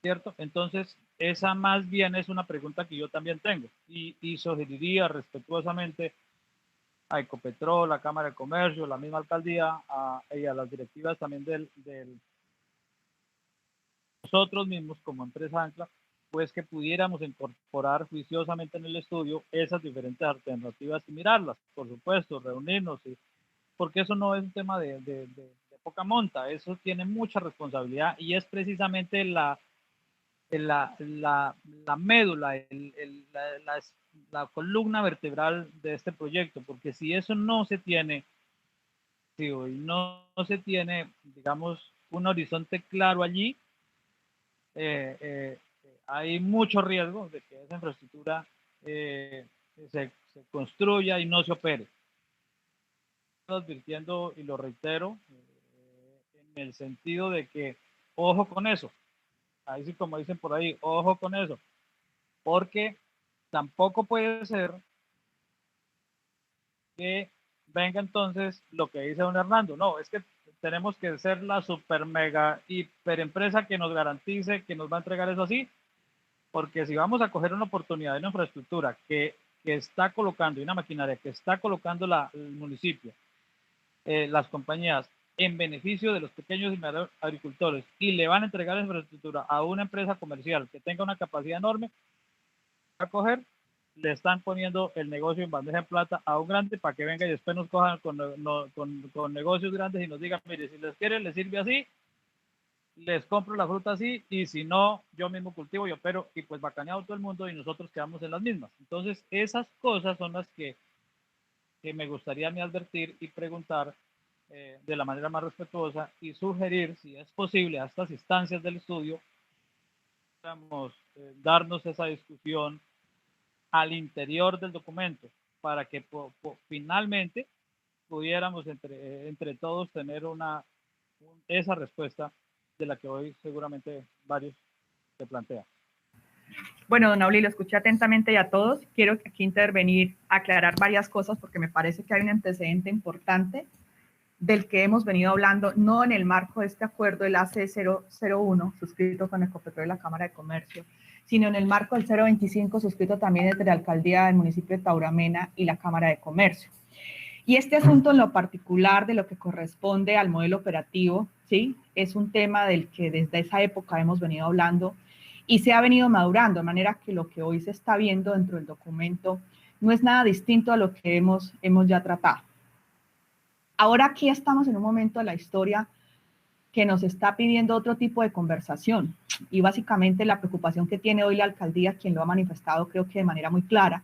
¿cierto? Entonces, esa más bien es una pregunta que yo también tengo y sugeriría respetuosamente a Ecopetrol, la Cámara de Comercio, la misma alcaldía y a las directivas también nosotros mismos como empresa Ancla, pues que pudiéramos incorporar juiciosamente en el estudio esas diferentes alternativas y mirarlas, por supuesto, reunirnos, porque eso no es un tema de poca monta, eso tiene mucha responsabilidad y es precisamente la médula, la columna vertebral de este proyecto, porque si eso no se tiene, no se tiene, digamos, un horizonte claro allí, hay mucho riesgo de que esa infraestructura se construya y no se opere. Estoy advirtiendo y lo reitero en el sentido de que ojo con eso, ahí sí como dicen por ahí, ojo con eso, porque tampoco puede ser que venga entonces lo que dice don Hernando, no, es que tenemos que ser la super mega hiper empresa que nos garantice que nos va a entregar eso así, porque si vamos a coger una oportunidad de una infraestructura que está colocando, y una maquinaria que está colocando el municipio, las compañías en beneficio de los pequeños y medianos agricultores y le van a entregar la infraestructura a una empresa comercial que tenga una capacidad enorme, a coger, le están poniendo el negocio en bandeja de plata a un grande para que venga y después nos cojan con negocios grandes y nos digan, mire, si les quiere, les sirve así, les compro la fruta así, y si no, yo mismo cultivo y opero, y pues bacaneado todo el mundo y nosotros quedamos en las mismas. Entonces, esas cosas son las que me gustaría a mí advertir y preguntar de la manera más respetuosa y sugerir, si es posible, a estas instancias del estudio, darnos esa discusión al interior del documento para que finalmente pudiéramos entre todos tener esa respuesta de la que hoy seguramente varios se plantean.
Bueno, don Auli, lo escuché atentamente y a todos. Quiero aquí intervenir, aclarar varias cosas porque me parece que hay un antecedente importante del que hemos venido hablando, no en el marco de este acuerdo del AC001, suscrito con Ecopetrol y la Cámara de Comercio, sino en el marco del 025, suscrito también entre la Alcaldía del municipio de Tauramena y la Cámara de Comercio. Y este asunto en lo particular de lo que corresponde al modelo operativo, ¿sí? Es un tema del que desde esa época hemos venido hablando y se ha venido madurando, de manera que lo que hoy se está viendo dentro del documento no es nada distinto a lo que hemos ya tratado. Ahora aquí estamos en un momento de la historia que nos está pidiendo otro tipo de conversación y básicamente la preocupación que tiene hoy la alcaldía, quien lo ha manifestado creo que de manera muy clara,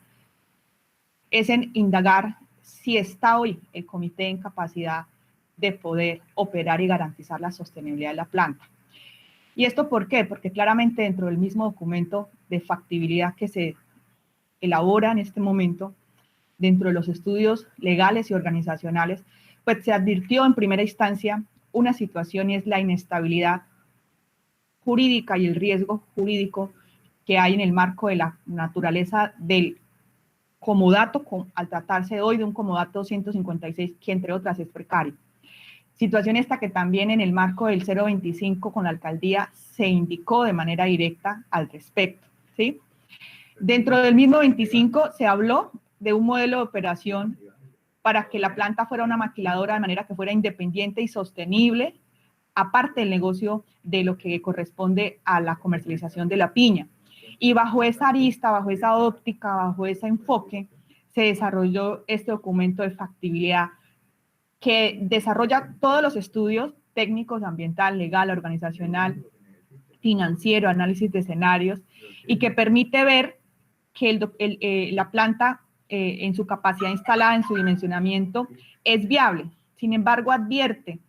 es en indagar si está hoy el comité en capacidad de poder operar y garantizar la sostenibilidad de la planta. ¿Y esto por qué? Porque claramente dentro del mismo documento de factibilidad que se elabora en este momento, dentro de los estudios legales y organizacionales, pues se advirtió en primera instancia una situación y es la inestabilidad jurídica y el riesgo jurídico que hay en el marco de la naturaleza del comodato, al tratarse hoy de un comodato 156, que entre otras es precario. Situación esta que también en el marco del 025 con la alcaldía se indicó de manera directa al respecto, ¿sí? Dentro del mismo 25 se habló de un modelo de operación para que la planta fuera una maquiladora de manera que fuera independiente y sostenible, aparte del negocio de lo que corresponde a la comercialización de la piña. Y bajo esa arista, bajo esa óptica, bajo ese enfoque, se desarrolló este documento de factibilidad que desarrolla todos los estudios técnicos, ambiental, legal, organizacional, financiero, análisis de escenarios, y que permite ver que la planta en su capacidad instalada, en su dimensionamiento, es viable. Sin embargo, advierte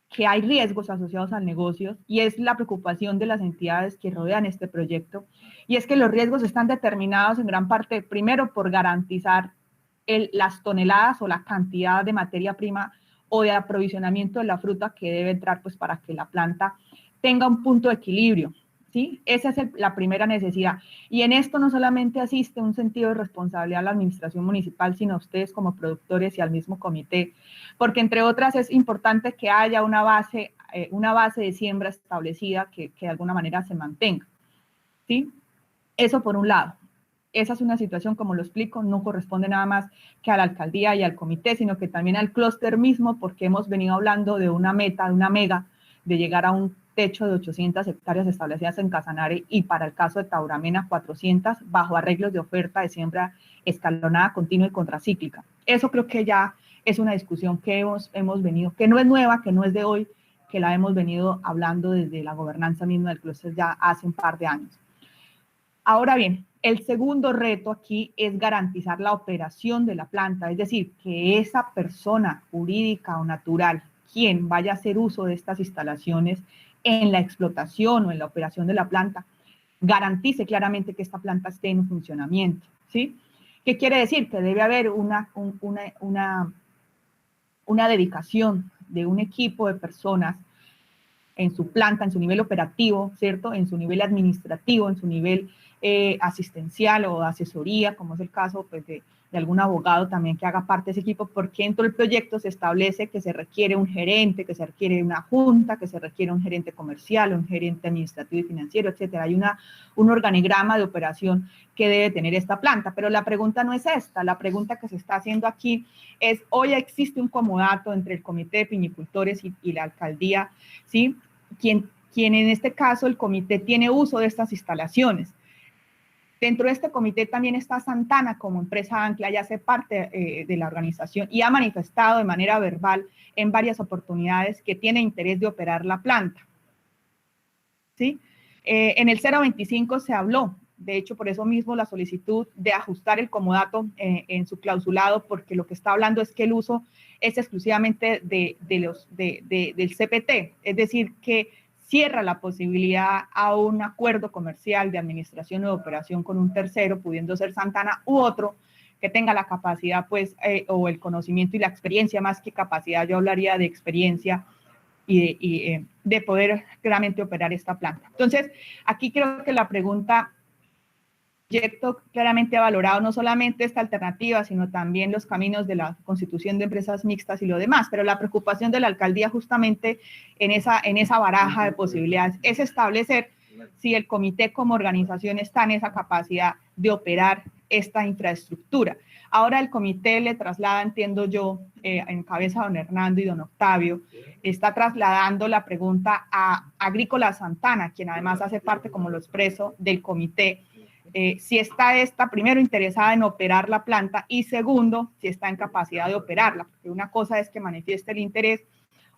que hay riesgos asociados al negocio y es la preocupación de las entidades que rodean este proyecto, y es que los riesgos están determinados en gran parte, primero, por garantizar las toneladas o la cantidad de materia prima o de aprovisionamiento de la fruta que debe entrar pues, para que la planta tenga un punto de equilibrio, ¿sí? Esa es la primera necesidad. Y en esto no solamente asiste un sentido de responsabilidad a la administración municipal, sino a ustedes como productores y al mismo comité, porque entre otras es importante que haya una base de siembra establecida que de alguna manera se mantenga, ¿sí? Eso por un lado. Esa es una situación, como lo explico, no corresponde nada más que a la alcaldía y al comité, sino que también al clúster mismo, porque hemos venido hablando de una meta, de una mega, de llegar a un techo de 800 hectáreas establecidas en Casanare y para el caso de Tauramena 400 bajo arreglos de oferta de siembra escalonada, continua y contracíclica. Eso creo que ya es una discusión que hemos venido, que no es nueva, que no es de hoy, que la hemos venido hablando desde la gobernanza misma del clúster ya hace un par de años. Ahora bien, el segundo reto aquí es garantizar la operación de la planta, es decir, que esa persona jurídica o natural, quien vaya a hacer uso de estas instalaciones en la explotación o en la operación de la planta, garantice claramente que esta planta esté en funcionamiento, ¿sí? ¿Qué quiere decir? Que debe haber una dedicación de un equipo de personas en su planta, en su nivel operativo, ¿cierto? En su nivel administrativo, en su nivel asistencial o asesoría, como es el caso pues, de algún abogado también que haga parte de ese equipo, porque dentro del proyecto se establece que se requiere un gerente, que se requiere una junta, que se requiere un gerente comercial, un gerente administrativo y financiero, etcétera. Hay un organigrama de operación que debe tener esta planta, pero la pregunta no es esta, la pregunta que se está haciendo aquí es, hoy existe un comodato entre el Comité de Piñicultores y la alcaldía, ¿sí? Quien en este caso el comité tiene uso de estas instalaciones. Dentro de este comité también está Santana como empresa ancla, ya hace parte de la organización y ha manifestado de manera verbal en varias oportunidades que tiene interés de operar la planta. ¿Sí? En el 025 se habló, de hecho por eso mismo la solicitud de ajustar el comodato en su clausulado, porque lo que está hablando es que el uso es exclusivamente del CPT, es decir, que cierra la posibilidad a un acuerdo comercial de administración o de operación con un tercero, pudiendo ser Santana u otro, que tenga la capacidad, pues, o el conocimiento y la experiencia, más que capacidad, yo hablaría de experiencia y de poder claramente operar esta planta. Entonces, aquí creo que la pregunta, el proyecto claramente ha valorado no solamente esta alternativa, sino también los caminos de la constitución de empresas mixtas y lo demás, pero la preocupación de la alcaldía justamente en esa baraja de posibilidades es establecer si el comité como organización está en esa capacidad de operar esta infraestructura. Ahora el comité le traslada, entiendo yo, en cabeza don Hernando y don Octavio, está trasladando la pregunta a Agrícola Santana, quien además hace parte, como lo expreso, del comité, si está primero interesada en operar la planta y segundo, si está en capacidad de operarla, porque una cosa es que manifieste el interés,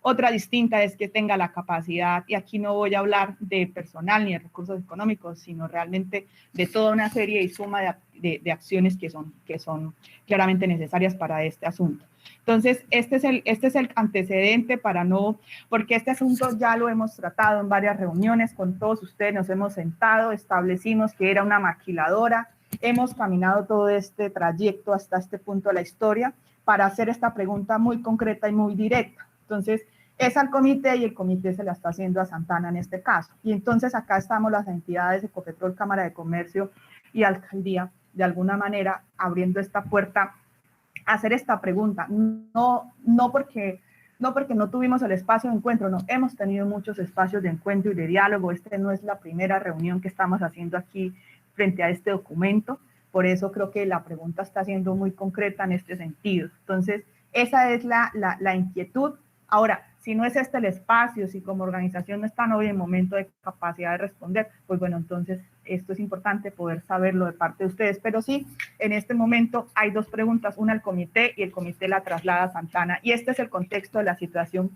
otra distinta es que tenga la capacidad, y aquí no voy a hablar de personal ni de recursos económicos, sino realmente de toda una serie y suma de acciones que son claramente necesarias para este asunto. Entonces, este es el antecedente porque este asunto ya lo hemos tratado en varias reuniones con todos ustedes, nos hemos sentado, establecimos que era una maquiladora, hemos caminado todo este trayecto hasta este punto de la historia para hacer esta pregunta muy concreta y muy directa. Entonces, es al comité y el comité se la está haciendo a Santana en este caso. Y entonces acá estamos las entidades de Ecopetrol, Cámara de Comercio y Alcaldía, de alguna manera abriendo esta puerta a hacer esta pregunta. No porque no tuvimos el espacio de encuentro, no, hemos tenido muchos espacios de encuentro y de diálogo. No es la primera reunión que estamos haciendo aquí frente a este documento, por eso creo que la pregunta está siendo muy concreta en este sentido. Entonces, esa es la inquietud. Ahora, si no es este el espacio, si como organización no están hoy en momento de capacidad de responder, pues bueno, entonces esto es importante poder saberlo de parte de ustedes. Pero sí, en este momento hay dos preguntas, una al comité y el comité la traslada a Santana. Y este es el contexto de la situación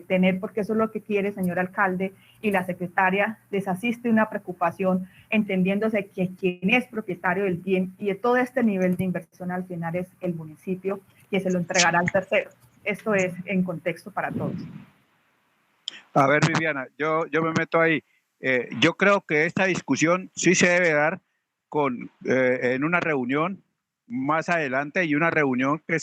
tener, porque eso es lo que quiere, señor alcalde, y la secretaria les asiste una preocupación, entendiéndose que quien es propietario del bien y de todo este nivel de inversión al final es el municipio, que se lo entregará al tercero. Esto es en contexto para todos.
A ver, Viviana, yo me meto ahí. Yo creo que esta discusión sí se debe dar en una reunión más adelante y una reunión que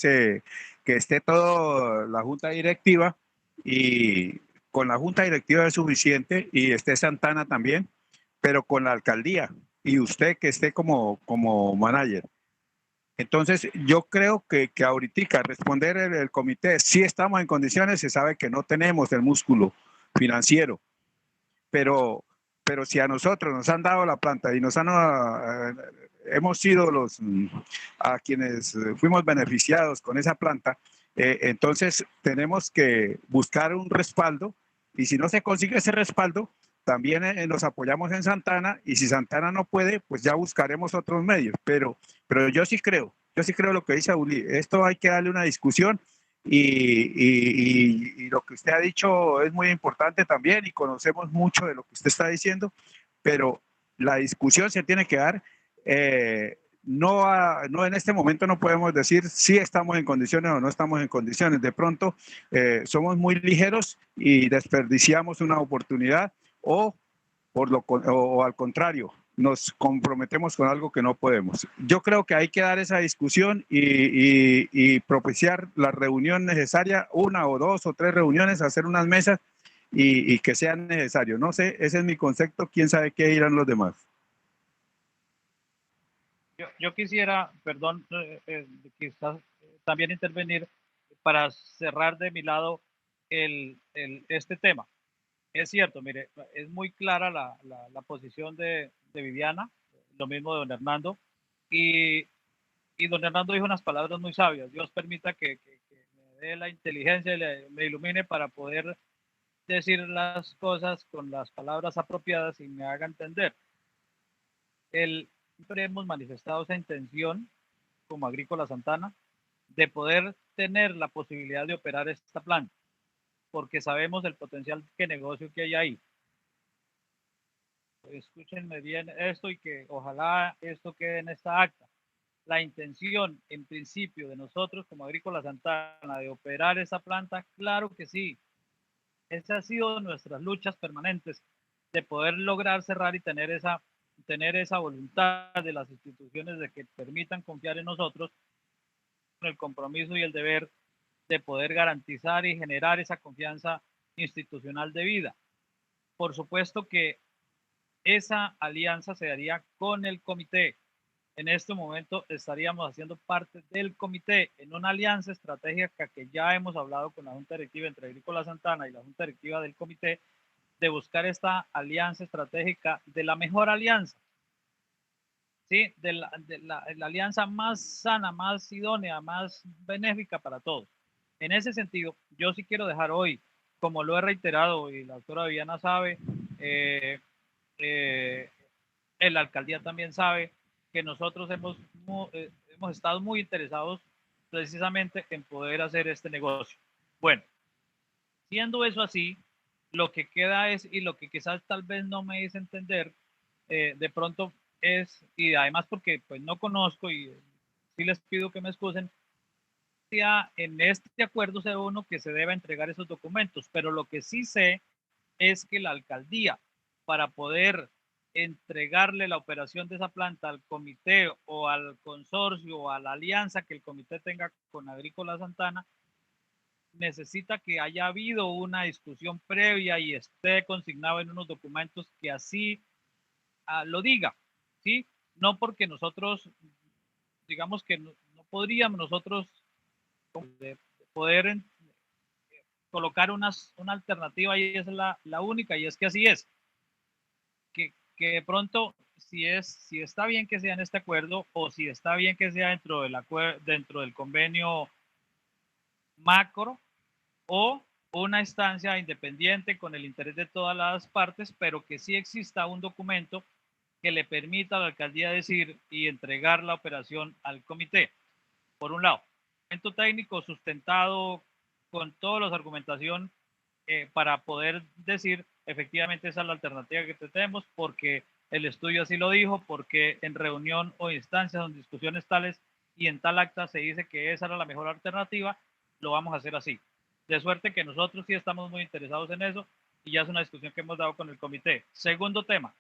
esté toda la junta directiva, y con la junta directiva es suficiente y esté Santana también, pero con la alcaldía y usted que esté como manager. Entonces, yo creo que ahorita responder el comité, si estamos en condiciones, se sabe que no tenemos el músculo financiero, pero si a nosotros nos han dado la planta y hemos sido a quienes fuimos beneficiados con esa planta, entonces tenemos que buscar un respaldo, y si no se consigue ese respaldo, también nos apoyamos en Santana, y si Santana no puede, pues ya buscaremos otros medios. Pero yo sí creo lo que dice Uli, esto hay que darle una discusión, y lo que usted ha dicho es muy importante también, y conocemos mucho de lo que usted está diciendo, pero la discusión se tiene que dar. No en este momento no podemos decir si estamos en condiciones o no estamos en condiciones. De pronto somos muy ligeros y desperdiciamos una oportunidad, o al contrario, nos comprometemos con algo que no podemos. Yo creo que hay que dar esa discusión y propiciar la reunión necesaria, 1 o 2 o 3 reuniones, hacer unas mesas y que sea necesario. No sé, ese es mi concepto, quién sabe qué dirán los demás.
Yo quisiera, perdón, quizás también intervenir para cerrar de mi lado este tema. Es cierto, mire, es muy clara la posición de Viviana, lo mismo de don Hernando, y, y don Hernando dijo unas palabras muy sabias. Dios permita que me dé la inteligencia y me ilumine para poder decir las cosas con las palabras apropiadas y me haga entender. Siempre hemos manifestado esa intención como Agrícola Santana de poder tener la posibilidad de operar esta planta, porque sabemos el potencial de negocio que hay ahí. Escúchenme bien esto y que ojalá esto quede en esta acta. La intención, en principio, de nosotros como Agrícola Santana de operar esa planta, claro que sí. Esas han sido nuestras luchas permanentes de poder lograr cerrar y tener esa voluntad de las instituciones de que permitan confiar en nosotros, con el compromiso y el deber de poder garantizar y generar esa confianza institucional debida. Por supuesto que esa alianza se daría con el comité. En este momento estaríamos haciendo parte del comité en una alianza estratégica que ya hemos hablado con la Junta Directiva entre Agrícola Santana y la Junta Directiva del comité, de buscar esta alianza estratégica de la mejor alianza, ¿sí? de la alianza más sana, más idónea, más benéfica para todos. En ese sentido, yo sí quiero dejar hoy, como lo he reiterado y la doctora Viviana sabe, la alcaldía también sabe que nosotros hemos estado muy interesados precisamente en poder hacer este negocio. Bueno, siendo eso así, lo que queda es, y lo que quizás tal vez no me hice entender, de pronto es, y además porque pues no conozco y sí les pido que me excusen, en este acuerdo se uno que se debe entregar esos documentos, pero lo que sí sé es que la alcaldía, para poder entregarle la operación de esa planta al comité o al consorcio o a la alianza que el comité tenga con Agrícola Santana, necesita que haya habido una discusión previa y esté consignado en unos documentos que así lo diga, ¿sí? No porque nosotros, digamos que no podríamos nosotros poder colocar una alternativa y esa es la única, y es que así es. Que de pronto, si está bien que sea en este acuerdo o si está bien que sea dentro del convenio macro o una instancia independiente con el interés de todas las partes, pero que sí exista un documento que le permita a la alcaldía decir y entregar la operación al comité. Por un lado, documento técnico sustentado con toda la argumentación para poder decir efectivamente esa es la alternativa que tenemos, porque el estudio así lo dijo, porque en reunión o instancias o en discusiones tales y en tal acta se dice que esa era la mejor alternativa, lo vamos a hacer así. De suerte que nosotros sí estamos muy interesados en eso y ya es una discusión que hemos dado con el comité. Segundo tema,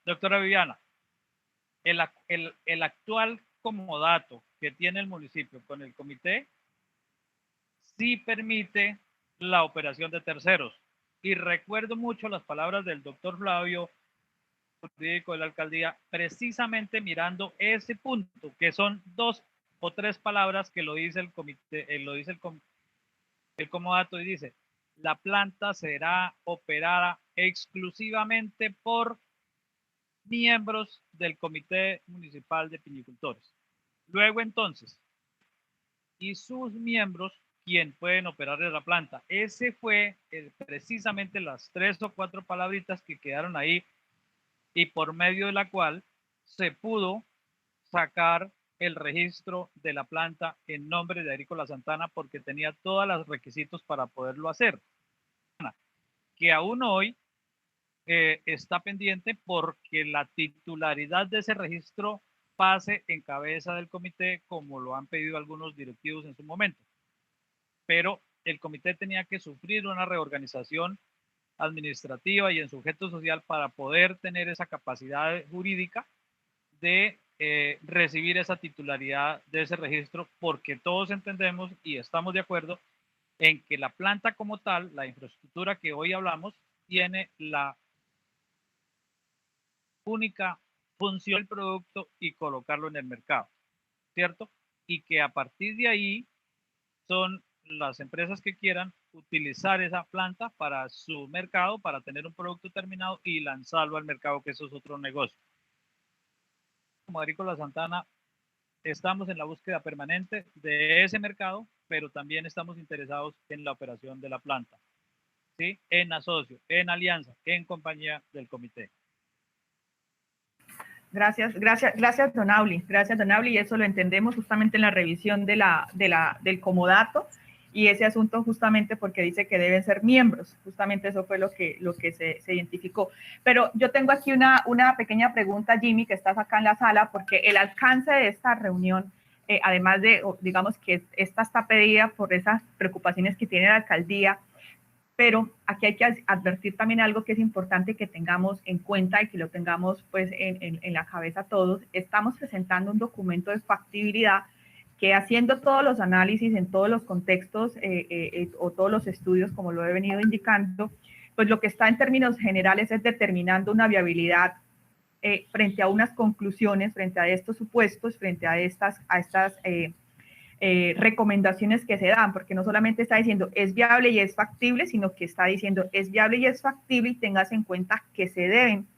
doctora Viviana, el actual comodato que tiene el municipio con el comité sí permite la operación de terceros. Y recuerdo mucho las palabras del doctor Flavio, jurídico de la alcaldía, precisamente mirando ese punto, que son 2 o 3 palabras que lo dice el comité, lo dice el comodato, y dice: la planta será operada exclusivamente por miembros del Comité Municipal de Piñicultores. Luego entonces, y sus miembros, quien pueden operar en la planta. Ese fue precisamente las 3 o 4 palabritas que quedaron ahí y por medio de la cual se pudo sacar el registro de la planta en nombre de Agrícola Santana, porque tenía todos los requisitos para poderlo hacer, que aún hoy está pendiente porque la titularidad de ese registro pase en cabeza del comité, como lo han pedido algunos directivos en su momento. Pero el comité tenía que sufrir una reorganización administrativa y en sujeto social para poder tener esa capacidad jurídica de recibir esa titularidad de ese registro, porque todos entendemos y estamos de acuerdo en que la planta como tal, la infraestructura que hoy hablamos, tiene la única funcione el producto y colocarlo en el mercado, ¿cierto? Y que a partir de ahí son las empresas que quieran utilizar esa planta para su mercado, para tener un producto terminado y lanzarlo al mercado, que eso es otro negocio. Como Agrícola Santana, estamos en la búsqueda permanente de ese mercado, pero también estamos interesados en la operación de la planta, ¿sí? En asocio, en alianza, en compañía del comité.
Gracias, don Auli. Gracias, don Auli, y eso lo entendemos justamente en la revisión del comodato, y ese asunto justamente porque dice que deben ser miembros, justamente eso fue lo que se identificó. Pero yo tengo aquí una pequeña pregunta, Jimmy, que estás acá en la sala, porque el alcance de esta reunión, además de, digamos que esta está pedida por esas preocupaciones que tiene la alcaldía, pero aquí hay que advertir también algo que es importante que tengamos en cuenta y que lo tengamos pues en la cabeza todos. Estamos presentando un documento de factibilidad que, haciendo todos los análisis en todos los contextos o todos los estudios, como lo he venido indicando, pues lo que está en términos generales es determinando una viabilidad frente a unas conclusiones, frente a estos supuestos, frente a estas recomendaciones que se dan, porque no solamente está diciendo es viable y es factible, sino que está diciendo es viable y es factible, y tengas en cuenta que se deben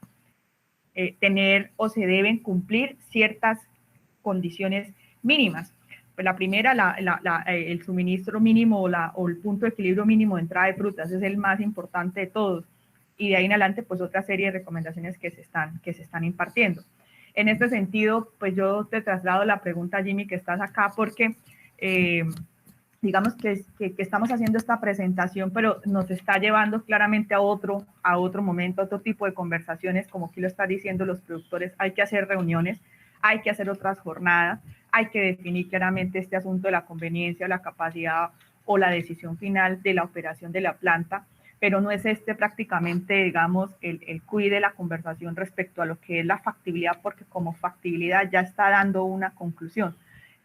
tener o se deben cumplir ciertas condiciones mínimas. Pues la primera, el suministro mínimo o el punto de equilibrio mínimo de entrada de frutas es el más importante de todos, y de ahí en adelante pues otra serie de recomendaciones que se están impartiendo. En este sentido, pues yo te traslado la pregunta, Jimmy, que estás acá, porque digamos que estamos haciendo esta presentación, pero nos está llevando claramente a otro momento, a otro tipo de conversaciones, como aquí lo están diciendo los productores. Hay que hacer reuniones, hay que hacer otras jornadas, hay que definir claramente este asunto de la conveniencia, la capacidad o la decisión final de la operación de la planta, pero no es prácticamente, digamos, el quid de la conversación respecto a lo que es la factibilidad, porque como factibilidad ya está dando una conclusión.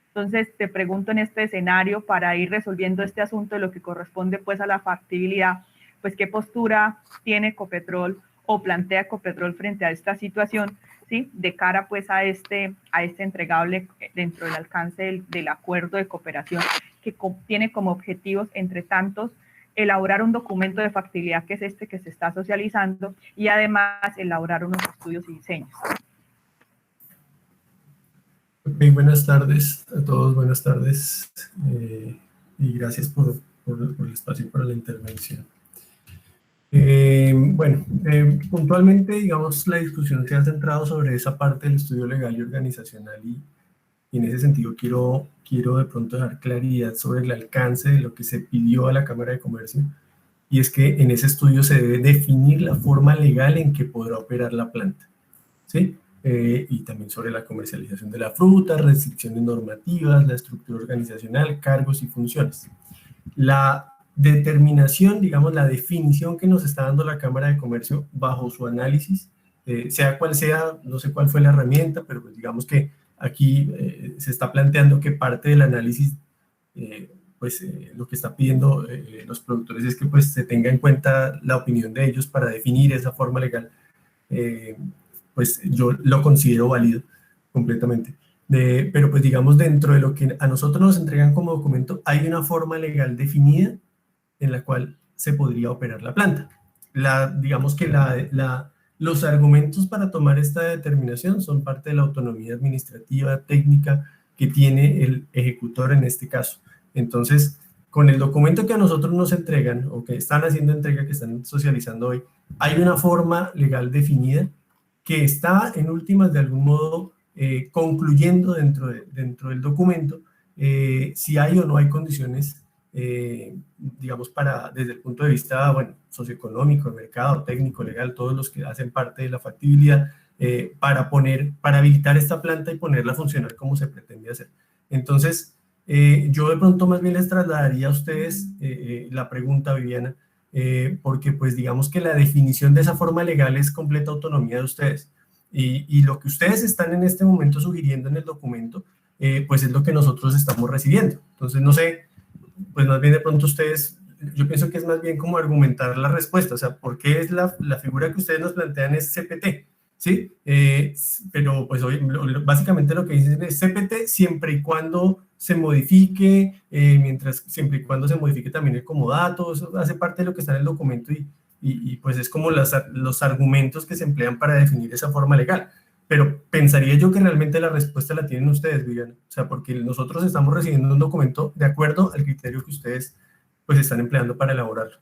Entonces, te pregunto en este escenario, para ir resolviendo este asunto de lo que corresponde pues a la factibilidad, pues qué postura tiene Ecopetrol o plantea Ecopetrol frente a esta situación, ¿sí? De cara pues a este entregable dentro del alcance del acuerdo de cooperación, que tiene como objetivos, entre tantos, elaborar un documento de factibilidad, que es este que se está socializando, y además elaborar unos estudios y diseños.
Ok, buenas tardes a todos, buenas tardes, y gracias por el espacio para la intervención. Puntualmente, digamos, la discusión se ha centrado sobre esa parte del estudio legal y organizacional, y en ese sentido quiero de pronto dejar claridad sobre el alcance de lo que se pidió a la Cámara de Comercio, y es que en ese estudio se debe definir la forma legal en que podrá operar la planta, ¿sí? Y también sobre la comercialización de la fruta, restricciones normativas, la estructura organizacional, cargos y funciones. La determinación, digamos, la definición que nos está dando la Cámara de Comercio bajo su análisis, sea cual sea, no sé cuál fue la herramienta, pero pues digamos que aquí se está planteando que parte del análisis, lo que está pidiendo los productores es que pues se tenga en cuenta la opinión de ellos para definir esa forma legal. Pues yo lo considero válido completamente. Pero pues digamos, dentro de lo que a nosotros nos entregan como documento, hay una forma legal definida en la cual se podría operar la planta. Digamos que los argumentos para tomar esta determinación son parte de la autonomía administrativa, técnica que tiene el ejecutor en este caso. Entonces, con el documento que a nosotros nos entregan, o que están haciendo entrega, que están socializando hoy, hay una forma legal definida que está en últimas de algún modo concluyendo dentro del documento si hay o no hay condiciones, digamos, desde el punto de vista, socioeconómico, de mercado, técnico, legal, todos los que hacen parte de la factibilidad, para habilitar esta planta y ponerla a funcionar como se pretende hacer. Entonces, yo de pronto más bien les trasladaría a ustedes la pregunta, Viviana, porque pues digamos que la definición de esa forma legal es completa autonomía de ustedes, y lo que ustedes están en este momento sugiriendo en el documento, pues es lo que nosotros estamos recibiendo. Entonces no sé, pues más bien de pronto ustedes, yo pienso que es más bien como argumentar la respuesta, o sea, ¿por qué es la figura que ustedes nos plantean es CPT? ¿sí? Pero pues básicamente lo que dicen es CPT siempre y cuando se modifique, siempre y cuando se modifique también el comodato, eso hace parte de lo que está en el documento y pues es como los argumentos que se emplean para definir esa forma legal. Pero pensaría yo que realmente la respuesta la tienen ustedes, Viviana, o sea, porque nosotros estamos recibiendo un documento de acuerdo al criterio que ustedes pues están empleando para elaborarlo.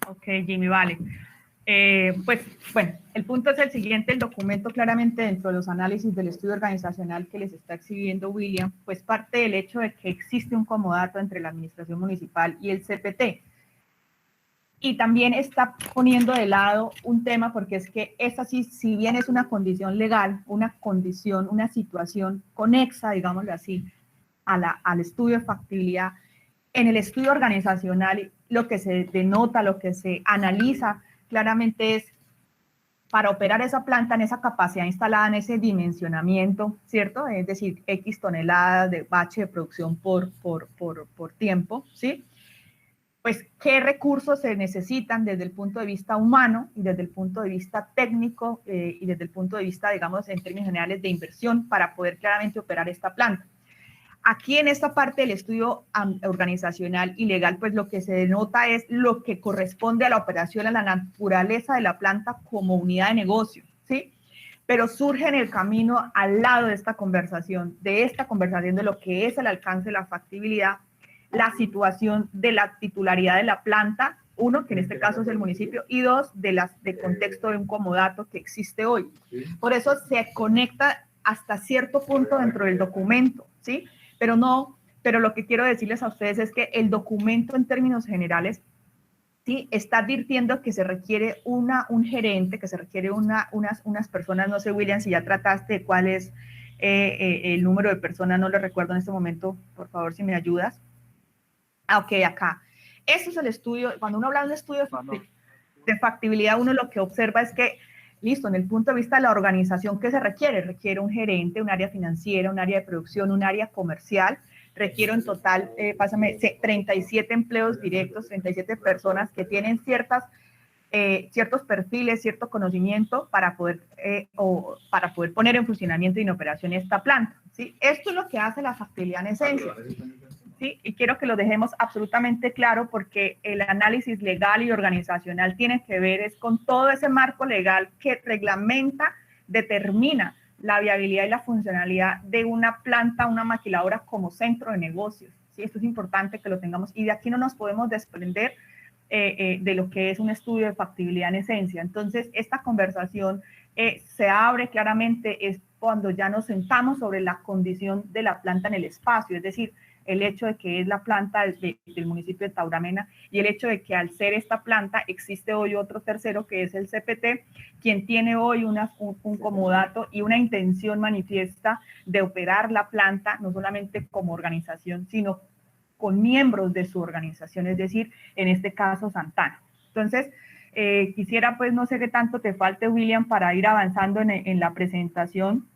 Ok, Jimmy, vale. Pues bueno, el punto es el siguiente, el documento claramente dentro de los análisis del estudio organizacional que les está exhibiendo William, pues parte del hecho de que existe un comodato entre la administración municipal y el CPT. Y también está poniendo de lado un tema, porque es que esta sí, si bien es una condición legal, una condición, una situación conexa, digámoslo así, al estudio de factibilidad, en el estudio organizacional lo que se denota, lo que se analiza claramente es para operar esa planta en esa capacidad instalada, en ese dimensionamiento, ¿cierto? Es decir, X toneladas de bache de producción por tiempo, ¿sí? Pues, ¿qué recursos se necesitan desde el punto de vista humano y desde el punto de vista técnico y desde el punto de vista, digamos, en términos generales de inversión para poder claramente operar esta planta? Aquí en esta parte del estudio organizacional y legal, pues lo que se denota es lo que corresponde a la operación, a la naturaleza de la planta como unidad de negocio, ¿sí? Pero surge en el camino al lado de esta conversación de lo que es el alcance de la factibilidad, la situación de la titularidad de la planta, uno, que en este caso es el municipio, y dos, de contexto de un comodato que existe hoy. Por eso se conecta hasta cierto punto dentro del documento, ¿sí? Pero lo que quiero decirles a ustedes es que el documento en términos generales, ¿sí? Está advirtiendo que se requiere un gerente, que se requiere unas personas, no sé, William, si ya trataste de cuál es el número de personas, no lo recuerdo en este momento, por favor, si me ayudas. Ok, acá. Ese es el estudio, cuando uno habla de un estudio de factibilidad, uno lo que observa es que, listo, en el punto de vista de la organización que se requiere un gerente, un área financiera, un área de producción, un área comercial, requiere en total, 37 empleos directos, 37 personas que tienen ciertos perfiles, cierto conocimiento para poder poner en funcionamiento y en operación esta planta, ¿sí? Esto es lo que hace la factibilidad en esencia. ¿Sí? Y quiero que lo dejemos absolutamente claro porque el análisis legal y organizacional tiene que ver es con todo ese marco legal que reglamenta, determina la viabilidad y la funcionalidad de una planta, una maquiladora como centro de negocios. ¿Sí? Esto es importante que lo tengamos y de aquí no nos podemos desprender de lo que es un estudio de factibilidad en esencia. Entonces, esta conversación se abre claramente es cuando ya nos sentamos sobre la condición de la planta en el espacio, es decir, el hecho de que es la planta del municipio de Tauramena y el hecho de que al ser esta planta existe hoy otro tercero que es el CPT, quien tiene hoy un comodato y una intención manifiesta de operar la planta, no solamente como organización, sino con miembros de su organización, es decir, en este caso Santana. Entonces, quisiera pues no sé qué tanto te falte, William, para ir avanzando en la presentación,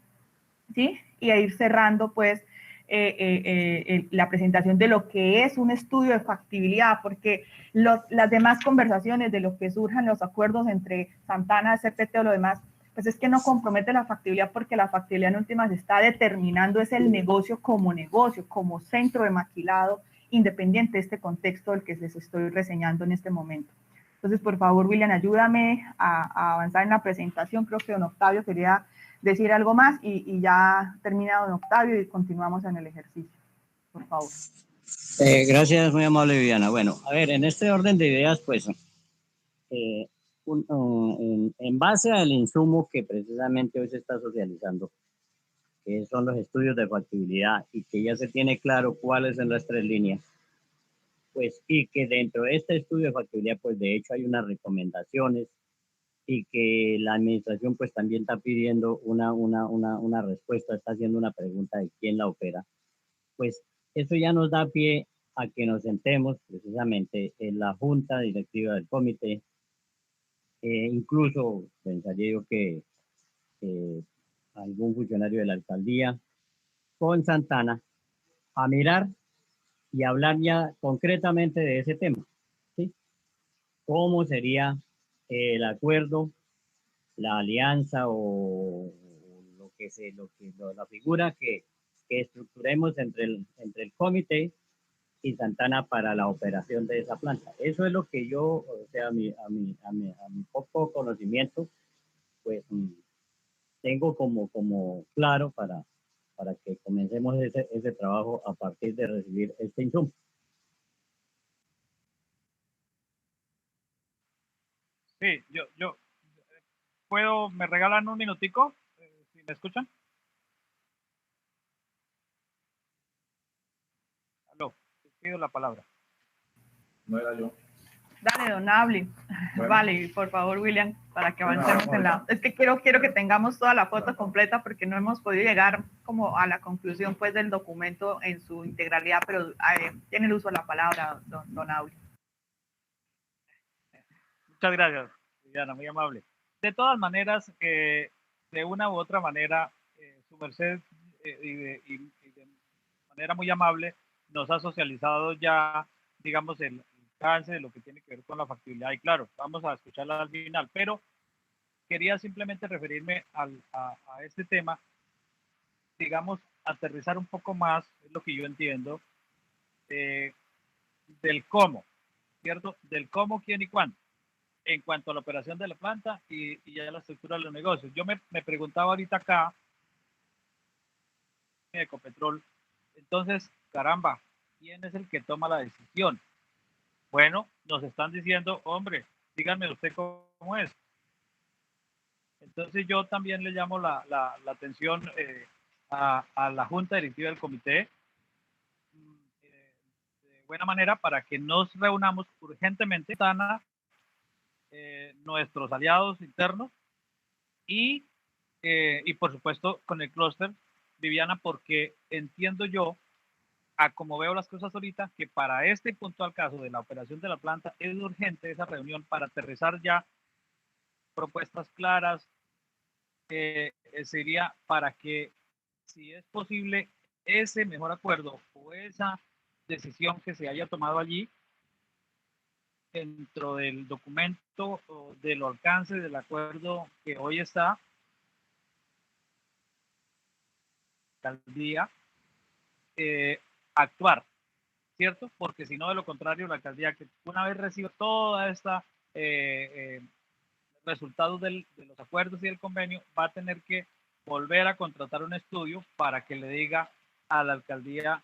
¿sí? Y a ir cerrando pues la presentación de lo que es un estudio de factibilidad, porque las demás conversaciones de lo que surjan los acuerdos entre Santana, CPT o lo demás, pues es que no compromete la factibilidad porque la factibilidad en últimas está determinando es el negocio, como centro de maquilado, independiente de este contexto del que les estoy reseñando en este momento. Entonces, por favor, William, ayúdame a avanzar en la presentación. Creo que don Octavio quería decir algo más y ya termina don Octavio y continuamos en el ejercicio. Por favor.
Gracias, muy amable, Viviana. Bueno, a ver, en este orden de ideas, pues, en base al insumo que precisamente hoy se está socializando, que son los estudios de factibilidad y que ya se tiene claro cuáles son las 3 líneas, pues, y que dentro de este estudio de factibilidad, pues, de hecho hay unas recomendaciones y que la administración, pues, también está pidiendo una respuesta, está haciendo una pregunta de quién la opera, pues, eso ya nos da pie a que nos sentemos precisamente en la junta directiva del comité, incluso pensaría yo que algún funcionario de la alcaldía con Santana a mirar y hablar ya concretamente de ese tema, ¿sí? ¿Cómo sería el acuerdo, la alianza o la figura que estructuremos entre el comité y Santana para la operación de esa planta? Eso es lo que yo, o sea, a mi poco conocimiento, pues tengo como claro para que comencemos ese trabajo a partir de recibir este insumo.
Sí, yo puedo, ¿me regalan un minutico? ¿Si me escuchan? Aló, te pido la palabra.
No era yo.
Dale, don Abli.
Bueno.
Vale, por favor, William, para que avancemos en la... Es que quiero que tengamos toda la foto completa porque no hemos podido llegar como a la conclusión pues del documento en su integralidad, pero tiene el uso de la palabra, don Abli.
Muchas gracias, Diana, muy amable. De todas maneras, de una u otra manera, su merced y de manera muy amable nos ha socializado ya, digamos, el alcance de lo que tiene que ver con la factibilidad. Y claro, vamos a escucharla al final, pero quería simplemente referirme a este tema, digamos, aterrizar un poco más, es lo que yo entiendo, del cómo, ¿cierto? Del cómo, quién y cuándo, en cuanto a la operación de la planta y ya la estructura de los negocios. Yo me preguntaba ahorita acá, de Ecopetrol, entonces, caramba, ¿quién es el que toma la decisión? Bueno, nos están diciendo, hombre, díganme usted cómo es. Entonces yo también le llamo la atención a la Junta Directiva del Comité de buena manera para que nos reunamos urgentemente, nuestros aliados internos y por supuesto con el clúster, Viviana, porque entiendo yo, a como veo las cosas ahorita, que para este puntual caso de la operación de la planta es urgente esa reunión para aterrizar ya propuestas claras, sería para que, si es posible, ese mejor acuerdo o esa decisión que se haya tomado allí dentro del documento o del alcance del acuerdo que hoy está al día, actuar, ¿cierto? Porque si no, de lo contrario, la alcaldía, que una vez reciba toda esta resultados de los acuerdos y del convenio, va a tener que volver a contratar un estudio para que le diga a la alcaldía,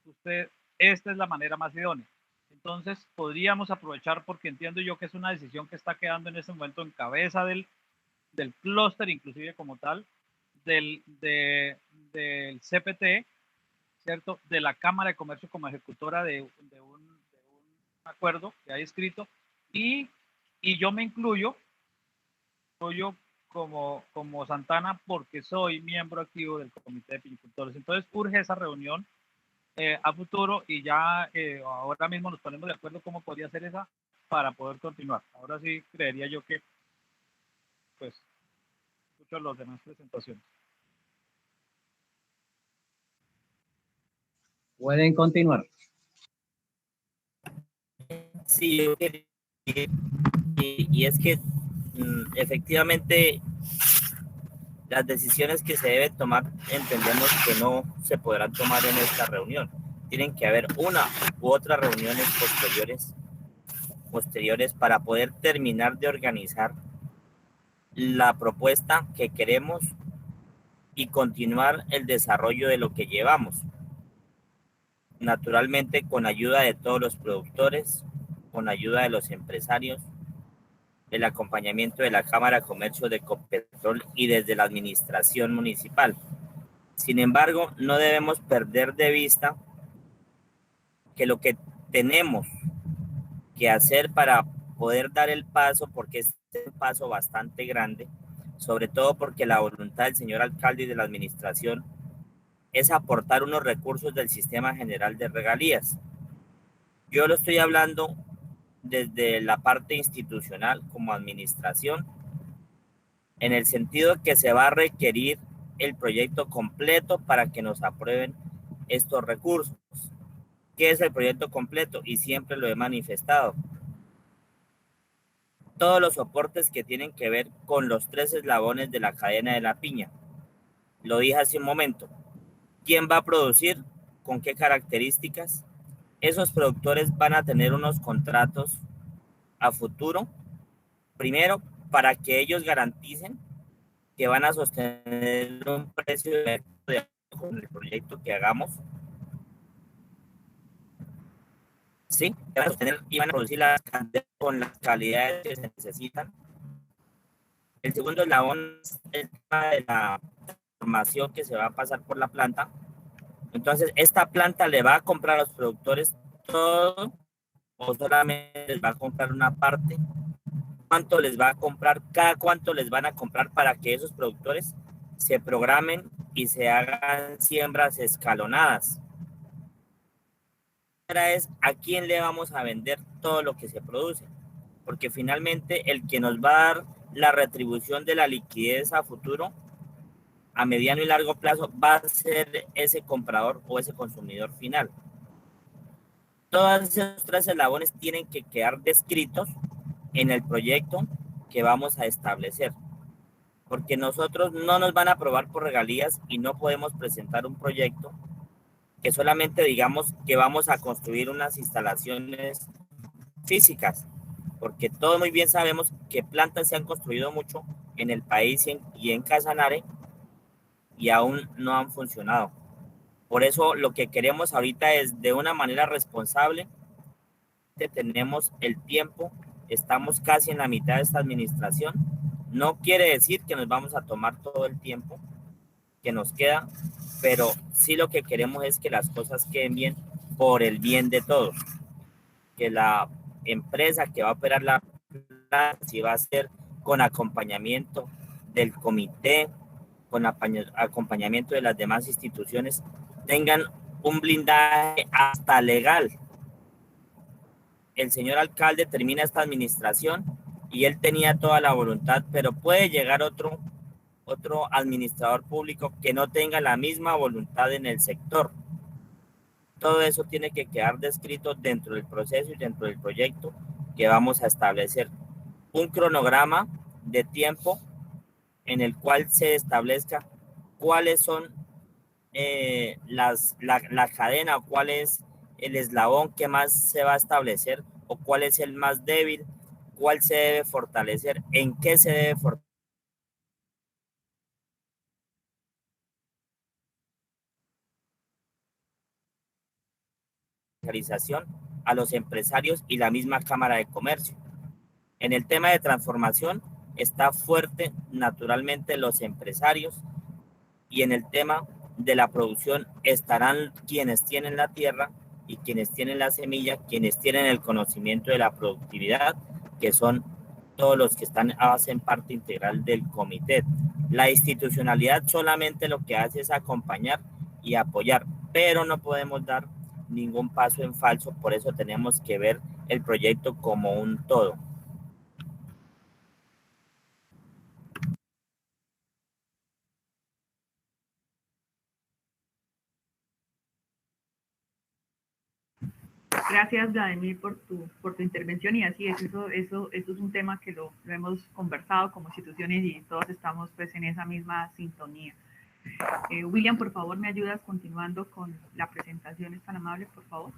usted, esta es la manera más idónea. Entonces, podríamos aprovechar, porque entiendo yo que es una decisión que está quedando en este momento en cabeza del clúster, inclusive como tal, del CPT, ¿cierto? De la Cámara de Comercio como ejecutora de un acuerdo que hay escrito, y yo me incluyo como Santana porque soy miembro activo del Comité de Pinicultores. Entonces urge esa reunión a futuro y ya ahora mismo nos ponemos de acuerdo cómo podría ser esa para poder continuar. Ahora sí creería yo que pues escucho las demás presentaciones.
Pueden continuar.
Sí, y es que efectivamente las decisiones que se deben tomar entendemos que no se podrán tomar en esta reunión. Tienen que haber una u otras reuniones posteriores para poder terminar de organizar la propuesta que queremos y continuar el desarrollo de lo que llevamos. Naturalmente con ayuda de todos los productores, con ayuda de los empresarios, el acompañamiento de la Cámara de Comercio de Ecopetrol y desde la administración municipal. Sin embargo, no debemos perder de vista que lo que tenemos que hacer para poder dar el paso, porque es un paso bastante grande, sobre todo porque la voluntad del señor alcalde y de la administración es aportar unos recursos del Sistema General de Regalías. Yo lo estoy hablando desde la parte institucional como administración, en el sentido que se va a requerir el proyecto completo para que nos aprueben estos recursos. ¿Qué es el proyecto completo? Y siempre lo he manifestado. Todos los soportes que tienen que ver con los 3 eslabones de la cadena de la piña. Lo dije hace un momento. ¿Quién va a producir? ¿Con qué características? Esos productores van a tener unos contratos a futuro, primero, para que ellos garanticen que van a sostener un precio de con el proyecto que hagamos. Sí, van a sostener y van a producir las cantidades con las calidades que se necesitan. El segundo eslabón es el tema de la información que se va a pasar por la planta. Entonces, esta planta le va a comprar a los productores todo o solamente les va a comprar una parte. ¿Cuánto les va a comprar? Cada cuánto les van a comprar para que esos productores se programen y se hagan siembras escalonadas. La otra es a quién le vamos a vender todo lo que se produce, porque finalmente el que nos va a dar la retribución de la liquidez a futuro, a mediano y largo plazo, va a ser ese comprador o ese consumidor final. Todos esos 3 eslabones tienen que quedar descritos en el proyecto que vamos a establecer, porque nosotros no nos van a aprobar por regalías y no podemos presentar un proyecto que solamente digamos que vamos a construir unas instalaciones físicas, porque todos muy bien sabemos que plantas se han construido mucho en el país y en Casanare y aún no han funcionado. Por eso lo que queremos ahorita es de una manera responsable. Tenemos el tiempo, estamos casi en la mitad de esta administración. No quiere decir que nos vamos a tomar todo el tiempo que nos queda, pero sí lo que queremos es que las cosas queden bien por el bien de todos. Que la empresa que va a operar la planta, si va a ser con acompañamiento del comité, con acompañamiento de las demás instituciones, tengan un blindaje hasta legal. El señor alcalde termina esta administración y él tenía toda la voluntad, pero puede llegar otro administrador público que no tenga la misma voluntad en el sector. Todo eso tiene que quedar descrito dentro del proceso y dentro del proyecto que vamos a establecer. Un cronograma de tiempo en el cual se establezca cuáles son la cadena o cuál es el eslabón que más se va a establecer o cuál es el más débil, cuál se debe fortalecer, en qué se debe fortalecer. A los empresarios y la misma Cámara de Comercio. En el tema de transformación está fuerte naturalmente los empresarios y en el tema de la producción estarán quienes tienen la tierra y quienes tienen la semilla, quienes tienen el conocimiento de la productividad, que son todos los que hacen parte integral del comité. La institucionalidad solamente lo que hace es acompañar y apoyar, pero no podemos dar ningún paso en falso, por eso tenemos que ver el proyecto como un todo.
Gracias, Vladimir, por tu intervención y así es, eso es un tema que lo hemos conversado como instituciones y todos estamos pues en esa misma sintonía. William, por favor, ¿me ayudas continuando con la presentación? ¿Es tan amable, por favor?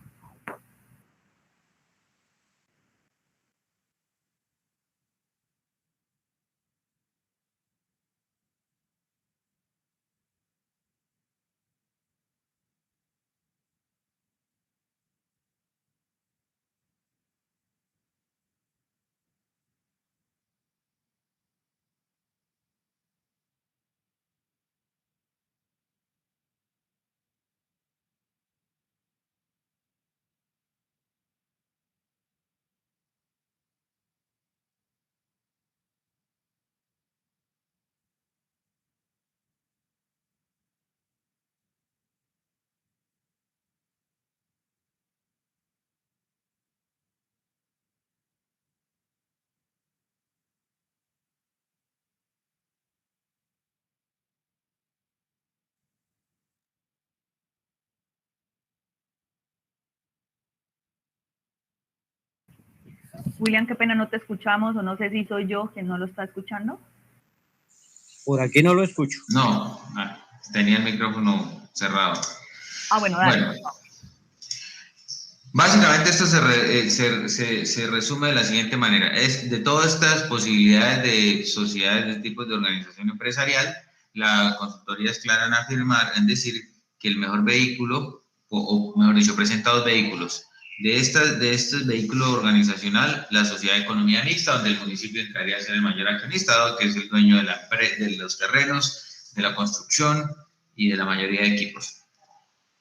William, qué pena no te escuchamos, o no sé si soy yo quien no lo está escuchando.
Por aquí no lo escucho.
No, tenía el micrófono cerrado.
Bueno, dale.
Bueno, básicamente esto se resume de la siguiente manera. Es de todas estas posibilidades de sociedades de tipos de organización empresarial, la consultoría es clara en afirmar, en decir que el mejor vehículo, o mejor dicho, presenta dos vehículos. De este vehículo organizacional, la sociedad de economía mixta, donde el municipio entraría a ser el mayor accionista, dado que es el dueño de los terrenos, de la construcción y de la mayoría de equipos.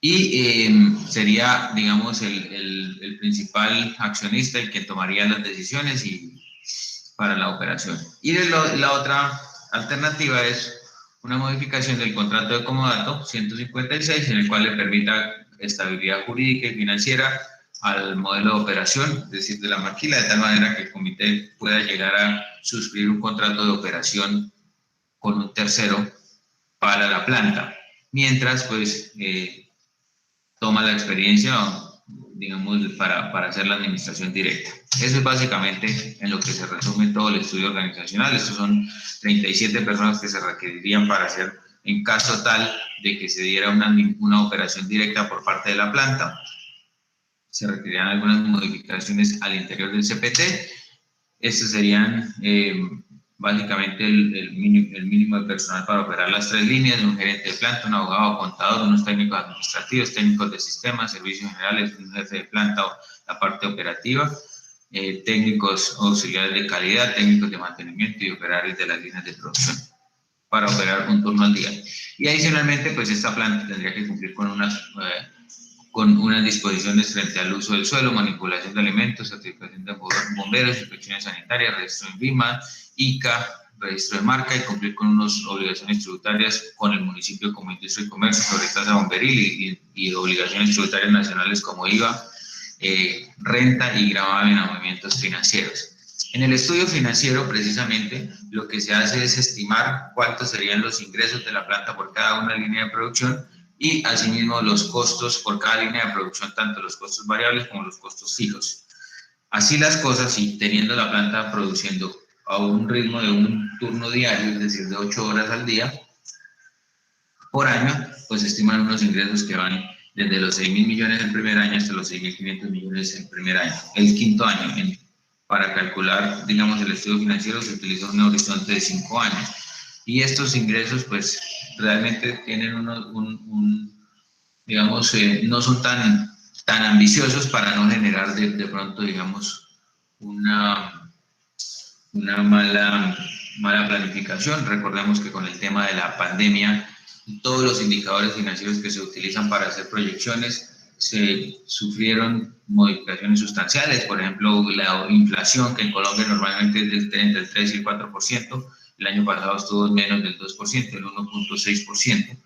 Y sería, digamos, el principal accionista el que tomaría las decisiones para la operación. Y la otra alternativa es una modificación del contrato de comodato 156, en el cual le permita estabilidad jurídica y financiera al modelo de operación, es decir, de la maquila, de tal manera que el comité pueda llegar a suscribir un contrato de operación con un tercero para la planta, mientras pues toma la experiencia, digamos, para hacer la administración directa. Eso es básicamente en lo que se resume todo el estudio organizacional. Estos son 37 personas que se requerirían para hacer, en caso tal de que se diera una operación directa por parte de la planta. Se requerirían algunas modificaciones al interior del CPT. Estos serían básicamente el mínimo de personal para operar las tres líneas: un gerente de planta, un abogado, contador, unos técnicos administrativos, técnicos de sistemas, servicios generales, un jefe de planta o la parte operativa, técnicos auxiliares de calidad, técnicos de mantenimiento y operarios de las líneas de producción para operar un turno al día. Y adicionalmente, pues esta planta tendría que cumplir con unas disposiciones frente al uso del suelo, manipulación de alimentos, certificación de bomberos, inspecciones sanitarias, registro en VIMA, ICA, registro de marca, y cumplir con unas obligaciones tributarias con el municipio como industria y comercio sobre tasa bomberil y obligaciones tributarias nacionales como IVA, renta y gravamen a movimientos financieros. En el estudio financiero, precisamente, lo que se hace es estimar cuántos serían los ingresos de la planta por cada una línea de producción y, asimismo, los costos por cada línea de producción, tanto los costos variables como los costos fijos. Así las cosas, y teniendo la planta produciendo a un ritmo de un turno diario, es decir, de 8 horas al día, por año, pues estiman unos ingresos que van desde los 6.000 millones el primer año hasta los 6.500 millones el primer año. El quinto año, para calcular, digamos, el estudio financiero se utiliza un horizonte de 5 años. Y estos ingresos, pues, realmente tienen digamos, no son tan ambiciosos para no generar de pronto, digamos, una mala planificación. Recordemos que con el tema de la pandemia, todos los indicadores financieros que se utilizan para hacer proyecciones se sufrieron modificaciones sustanciales. Por ejemplo, la inflación, que en Colombia normalmente es entre el 3 y el 4%, el año pasado estuvo menos del 2%, el 1.6%.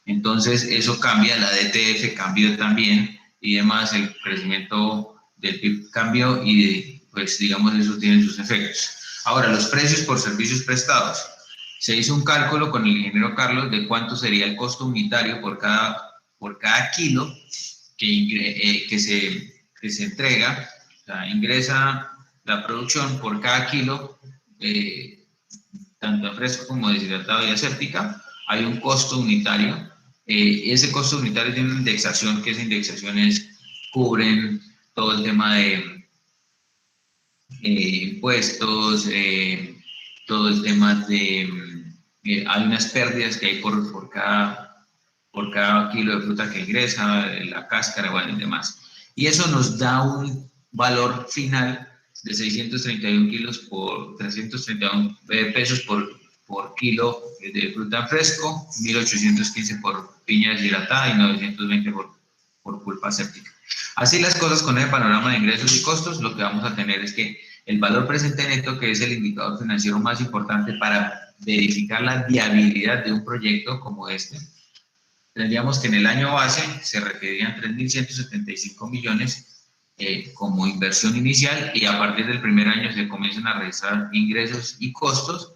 Entonces, eso cambia, la DTF cambió también, y además el crecimiento del PIB cambió, y pues, digamos, eso tiene sus efectos. Ahora, los precios por servicios prestados. Se hizo un cálculo con el ingeniero Carlos de cuánto sería el costo unitario por cada kilo que se entrega. O sea, ingresa la producción por cada kilo, tanto fresco como deshidratado y aséptica. Hay un costo unitario. Ese costo unitario tiene una indexación, que esas indexaciones cubren todo el tema de impuestos, todo el tema de hay unas pérdidas que hay por cada kilo de fruta que ingresa, la cáscara, bueno, y demás. Y eso nos da un valor final de 331 pesos por kilo de fruta en fresco, 1.815 por piña deshidratada y 920 por pulpa séptica. Así las cosas, con el panorama de ingresos y costos, lo que vamos a tener es que el valor presente neto, que es el indicador financiero más importante para verificar la viabilidad de un proyecto como este, tendríamos que en el año base se requerirían 3.175 millones como inversión inicial, y a partir del primer año se comienzan a realizar ingresos y costos,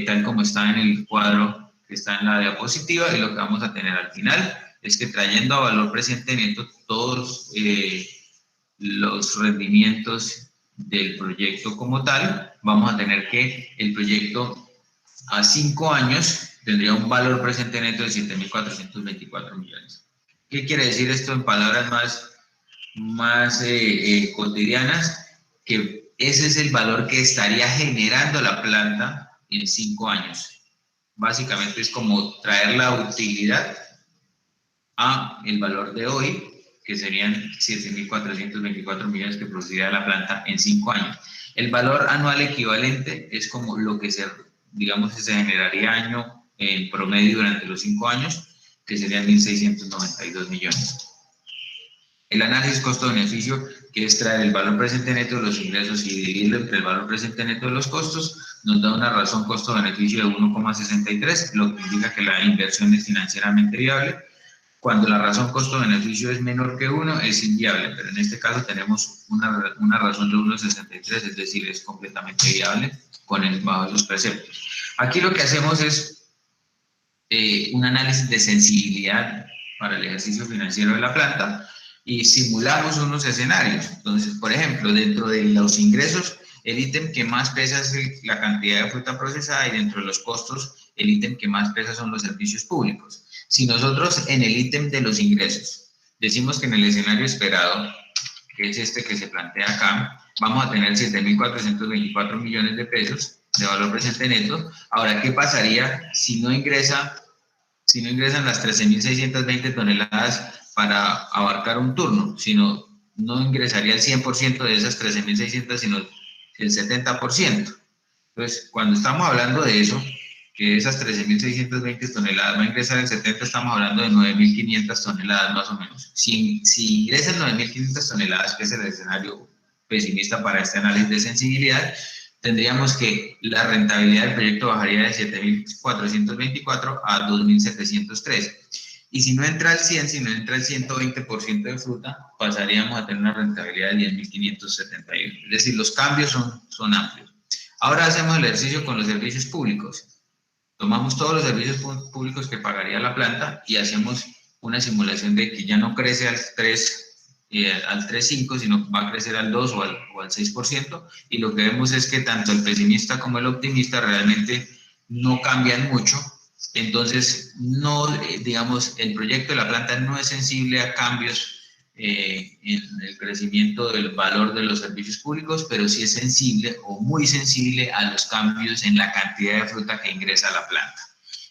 tal como está en el cuadro que está en la diapositiva. Y lo que vamos a tener al final es que, trayendo a valor presente neto todos los rendimientos del proyecto como tal, vamos a tener que el proyecto a 5 años tendría un valor presente neto de 7.424 millones. ¿Qué quiere decir esto en palabras más cotidianas? Que ese es el valor que estaría generando la planta en 5 años. Básicamente es como traer la utilidad a el valor de hoy, que serían 7.424 millones que produciría la planta en 5 años. El valor anual equivalente es como lo que se generaría año en promedio durante los 5 años, que serían 1.692 millones. El análisis costo-beneficio, que es traer el valor presente neto de los ingresos y dividirlo entre el valor presente neto de los costos, nos da una razón costo-beneficio de 1,63, lo que indica que la inversión es financieramente viable. Cuando la razón costo-beneficio es menor que 1, es inviable, pero en este caso tenemos una razón de 1,63, es decir, es completamente viable bajo esos preceptos. Aquí lo que hacemos es un análisis de sensibilidad para el ejercicio financiero de la planta y simulamos unos escenarios. Entonces, por ejemplo, dentro de los ingresos, el ítem que más pesa es la cantidad de fruta procesada, y dentro de los costos, el ítem que más pesa son los servicios públicos. Si nosotros en el ítem de los ingresos decimos que en el escenario esperado, que es este que se plantea acá, vamos a tener 7.424 millones de pesos de valor presente neto. Ahora, ¿qué pasaría si no ingresan las 13.620 toneladas para abarcar un turno? Sino no ingresaría el 100% de esas 13.600, sino el 70%. Entonces, cuando estamos hablando de eso, que esas 13.620 toneladas va a ingresar el 70, estamos hablando de 9.500 toneladas más o menos. Si ingresan 9.500 toneladas, que es el escenario pesimista para este análisis de sensibilidad, tendríamos que la rentabilidad del proyecto bajaría de 7.424 a 2.703. Y si no entra al 100, si no entra el 120% de fruta, pasaríamos a tener una rentabilidad de 10.571. Es decir, los cambios son amplios. Ahora hacemos el ejercicio con los servicios públicos. Tomamos todos los servicios públicos que pagaría la planta y hacemos una simulación de que ya no crece al 3,5, sino va a crecer al 2 o al 6%, y lo que vemos es que tanto el pesimista como el optimista realmente no cambian mucho. Entonces, el proyecto de la planta no es sensible a cambios en el crecimiento del valor de los servicios públicos, pero sí es sensible o muy sensible a los cambios en la cantidad de fruta que ingresa a la planta.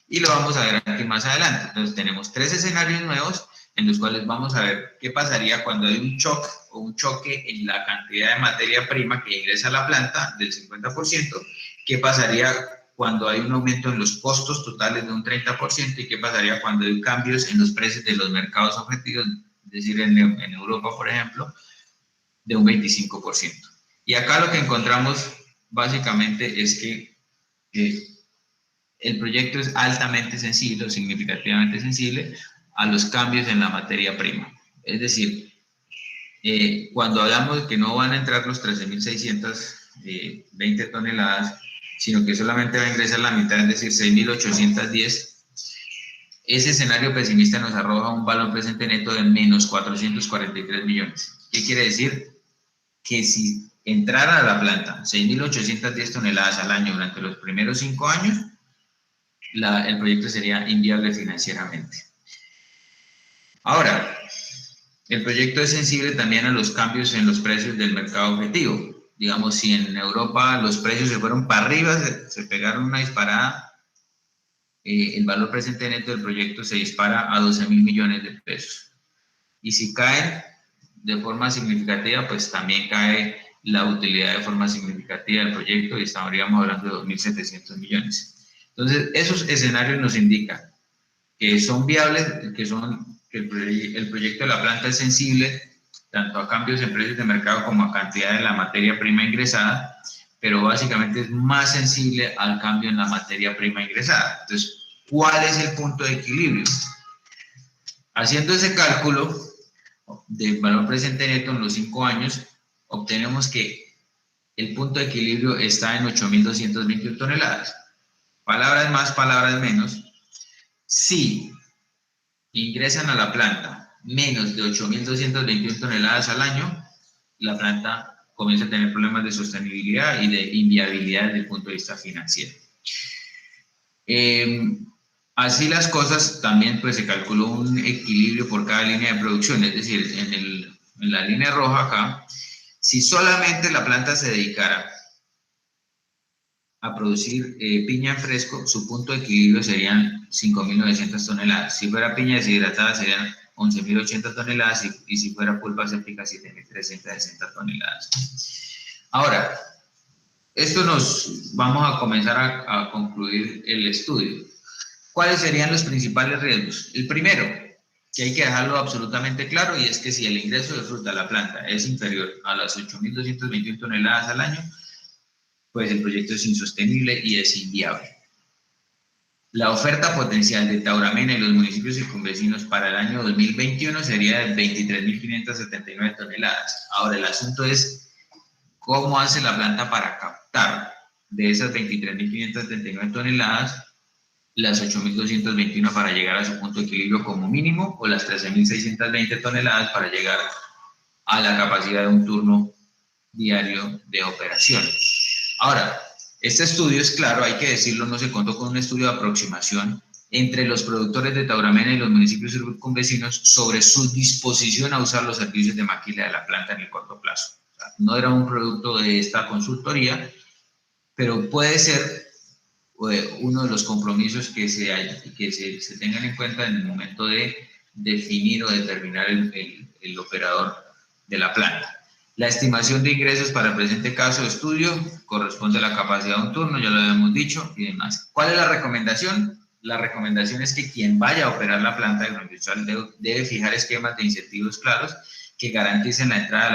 Y lo vamos a ver aquí más adelante. Entonces, tenemos 3 escenarios nuevos en los cuales vamos a ver qué pasaría cuando hay un shock o un choque en la cantidad de materia prima que ingresa a la planta del 50%, qué pasaría cuando hay un aumento en los costos totales de un 30%, y qué pasaría cuando hay cambios en los precios de los mercados objetivos, es decir, en Europa, por ejemplo, de un 25%. Y acá lo que encontramos básicamente es que el proyecto es altamente sensible o significativamente sensible a los cambios en la materia prima. Es decir, cuando hablamos de que no van a entrar los 13.620 toneladas, sino que solamente va a ingresar la mitad, es decir, 6.810, ese escenario pesimista nos arroja un valor presente neto de menos 443 millones. ¿Qué quiere decir? Que si entrara a la planta 6.810 toneladas al año durante los primeros 5 años, el proyecto sería inviable financieramente. Ahora, el proyecto es sensible también a los cambios en los precios del mercado objetivo. Digamos, si en Europa los precios se fueron para arriba, se pegaron una disparada, el valor presente neto del proyecto se dispara a 12.000 millones de pesos. Y si caen de forma significativa, pues también cae la utilidad de forma significativa del proyecto y estaríamos hablando de 2.700 millones. Entonces, esos escenarios nos indican que son viables, que el proyecto de la planta es sensible tanto a cambios en precios de mercado como a cantidad de la materia prima ingresada, pero básicamente es más sensible al cambio en la materia prima ingresada. Entonces, ¿cuál es el punto de equilibrio? Haciendo ese cálculo del valor presente neto en los 5 años, obtenemos que el punto de equilibrio está en 8.221 toneladas. Palabras más, palabras menos. Si ingresan a la planta menos de 8.221 toneladas al año, la planta comienza a tener problemas de sostenibilidad y de inviabilidad desde el punto de vista financiero. Así las cosas, también pues se calculó un equilibrio por cada línea de producción, es decir, en la línea roja acá, si solamente la planta se dedicara a producir piña en fresco, su punto de equilibrio serían 5.900 toneladas. Si fuera piña deshidratada serían 11.080 toneladas y si fuera pulpa séptica 7.360 toneladas. Ahora, vamos a comenzar a concluir el estudio. ¿Cuáles serían los principales riesgos? El primero, que hay que dejarlo absolutamente claro, y es que si el ingreso de fruta a la planta es inferior a las 8.221 toneladas al año, pues el proyecto es insostenible y es inviable. La oferta potencial de Tauramena y los municipios circunvecinos para el año 2021 sería de 23.579 toneladas. Ahora, el asunto es cómo hace la planta para captar de esas 23.579 toneladas las 8.221 para llegar a su punto de equilibrio como mínimo, o las 13.620 toneladas para llegar a la capacidad de un turno diario de operación. Ahora, este estudio es claro, hay que decirlo, no se contó con un estudio de aproximación entre los productores de Tauramena y los municipios circunvecinos sobre su disposición a usar los servicios de maquila de la planta en el corto plazo. O sea, no era un producto de esta consultoría, pero puede ser uno de los compromisos que se tengan en cuenta en el momento de definir o determinar el operador de la planta. La estimación de ingresos para el presente caso de estudio corresponde a la capacidad de un turno, ya lo habíamos dicho, y demás. ¿Cuál es la recomendación? La recomendación es que quien vaya a operar la planta agroindustrial debe fijar esquemas de incentivos claros que garanticen la entrada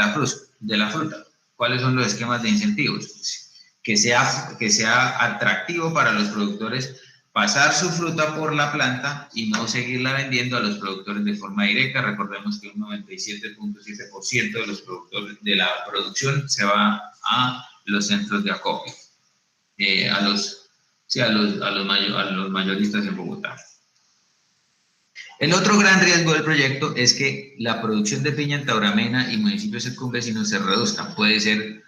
de la fruta. ¿Cuáles son los esquemas de incentivos? Que sea atractivo para los productores pasar su fruta por la planta y no seguirla vendiendo a los productores de forma directa. Recordemos que un 97.7% de los productores de la producción se va a los centros de acopio, a los mayoristas en Bogotá. El otro gran riesgo del proyecto es que la producción de piña en Tauramena y municipios circunvecinos se reduzcan. Puede ser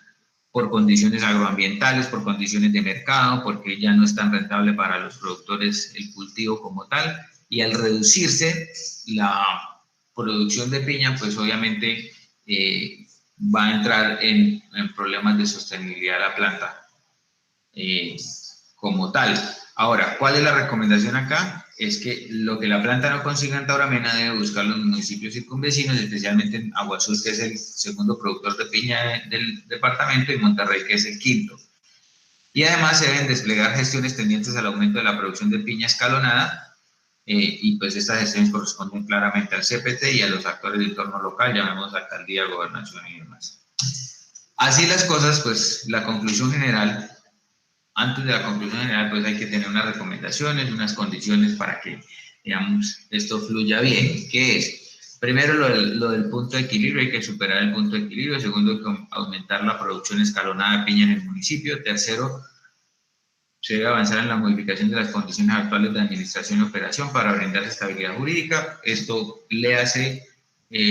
por condiciones agroambientales, por condiciones de mercado, porque ya no es tan rentable para los productores el cultivo como tal, y al reducirse la producción de piña, pues obviamente va a entrar en problemas de sostenibilidad la planta como tal. Ahora, ¿cuál es la recomendación acá? Es que lo que la planta no consiga en Tauramena debe buscar los municipios circunvecinos, especialmente en Aguazul, que es el segundo productor de piña del departamento, y Monterrey, que es el quinto. Y además se deben desplegar gestiones tendientes al aumento de la producción de piña escalonada, y pues estas gestiones corresponden claramente al CPT y a los actores del entorno local, llamemos alcaldía, gobernación y demás. Así las cosas, pues la conclusión general. Antes de la conclusión general, pues hay que tener unas recomendaciones, unas condiciones para que, digamos, esto fluya bien. ¿Qué es? Primero, lo del punto de equilibrio, hay que superar el punto de equilibrio. Segundo, hay que aumentar la producción escalonada de piña en el municipio. Tercero, se debe avanzar en la modificación de las condiciones actuales de administración y operación para brindar estabilidad jurídica. Esto le hace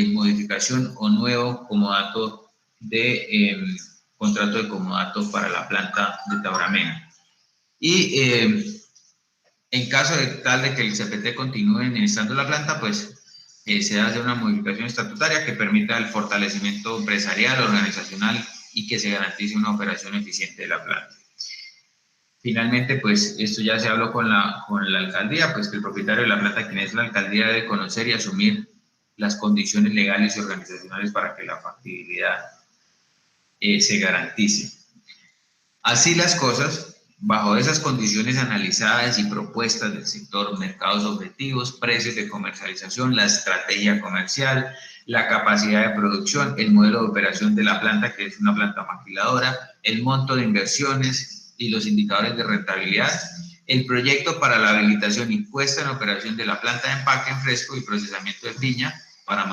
modificación o nuevo comodato de... contrato de comodato para la planta de Tauramena. Y en caso de tal de que el CPT continúe administrando la planta, pues se hace una modificación estatutaria que permita el fortalecimiento empresarial, organizacional, y que se garantice una operación eficiente de la planta. Finalmente, pues esto ya se habló con la alcaldía, pues que el propietario de la planta, quien es la alcaldía, debe conocer y asumir las condiciones legales y organizacionales para que la factibilidad se garantice. Así las cosas, bajo esas condiciones analizadas y propuestas del sector, mercados objetivos, precios de comercialización, la estrategia comercial, la capacidad de producción, el modelo de operación de la planta, que es una planta maquiladora, el monto de inversiones y los indicadores de rentabilidad, el proyecto para la habilitación y puesta en operación de la planta de empaque en fresco y procesamiento de piña para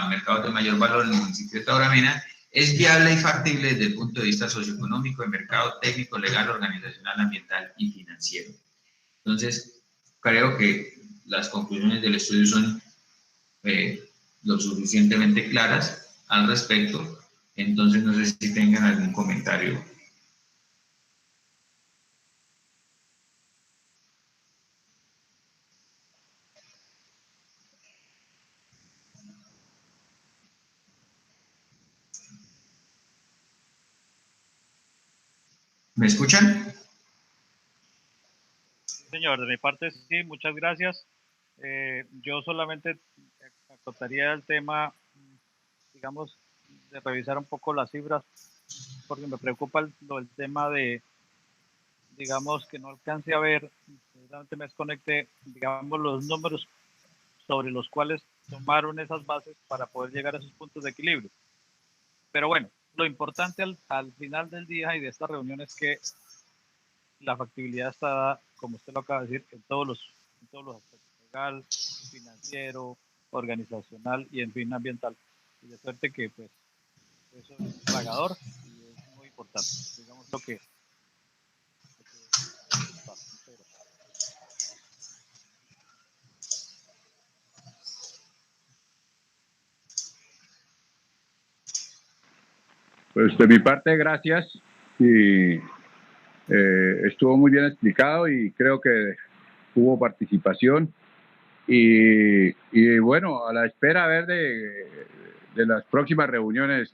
mercados de mayor valor en el municipio de Tauramena, es viable y factible desde el punto de vista socioeconómico, de mercado, técnico, legal, organizacional, ambiental y financiero. Entonces, creo que las conclusiones del estudio son lo suficientemente claras al respecto, Entonces, no sé si tengan algún comentario. ¿Me escuchan?
Señor, de mi parte sí, muchas gracias. Yo solamente acotaría el tema, digamos, de revisar un poco las cifras, porque me preocupa el tema de, digamos, que no alcance a ver, precisamente me desconecté, digamos, los números sobre los cuales tomaron esas bases para poder llegar a esos puntos de equilibrio. Pero bueno, lo importante al final del día y de esta reunión es que la factibilidad está dada, como usted lo acaba de decir, en todos los aspectos: legal, financiero, organizacional y en fin ambiental. Y de suerte que pues eso es pagador y es muy importante. Digamos lo que pasa.
Pues de mi parte, gracias. Y estuvo muy bien explicado y creo que hubo participación. Y bueno, a la espera a ver de las próximas reuniones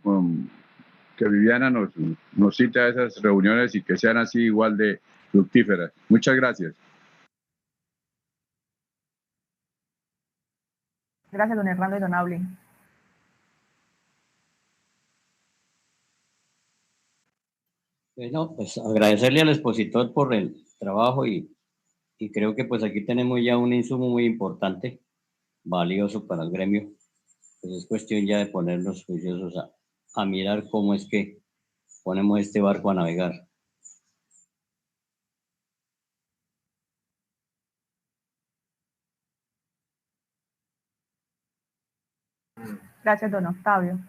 que Viviana nos cita a esas reuniones y que sean así igual de fructíferas. Muchas gracias.
Gracias, don Hernando y don Auli.
Bueno, pues agradecerle al expositor por el trabajo y creo que pues aquí tenemos ya un insumo muy importante, valioso para el gremio. Pues es cuestión ya de ponernos juiciosos a mirar cómo es que ponemos este barco a navegar.
Gracias, don Octavio.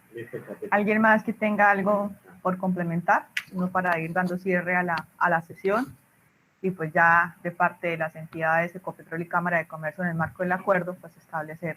¿Alguien más que tenga algo por complementar? No, para ir dando cierre a la sesión. Y pues ya de parte de las entidades Ecopetrol y Cámara de Comercio en el marco del acuerdo, pues establecer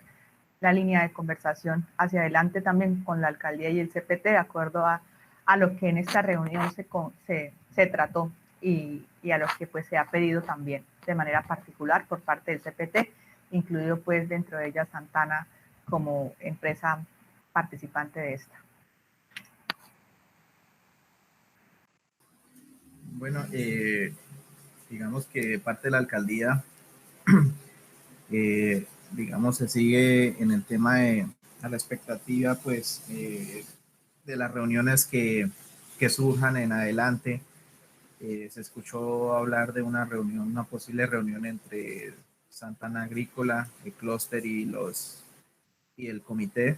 la línea de conversación hacia adelante también con la alcaldía y el CPT, de acuerdo a lo que en esta reunión se trató y a lo que pues se ha pedido también de manera particular por parte del CPT, incluido pues dentro de ella Santana como empresa participante de esta.
Bueno, digamos que de parte de la alcaldía, digamos, se sigue en el tema a la expectativa, pues, de las reuniones que surjan en adelante. Se escuchó hablar de una reunión, una posible reunión entre Santana Agrícola, el clúster y el comité.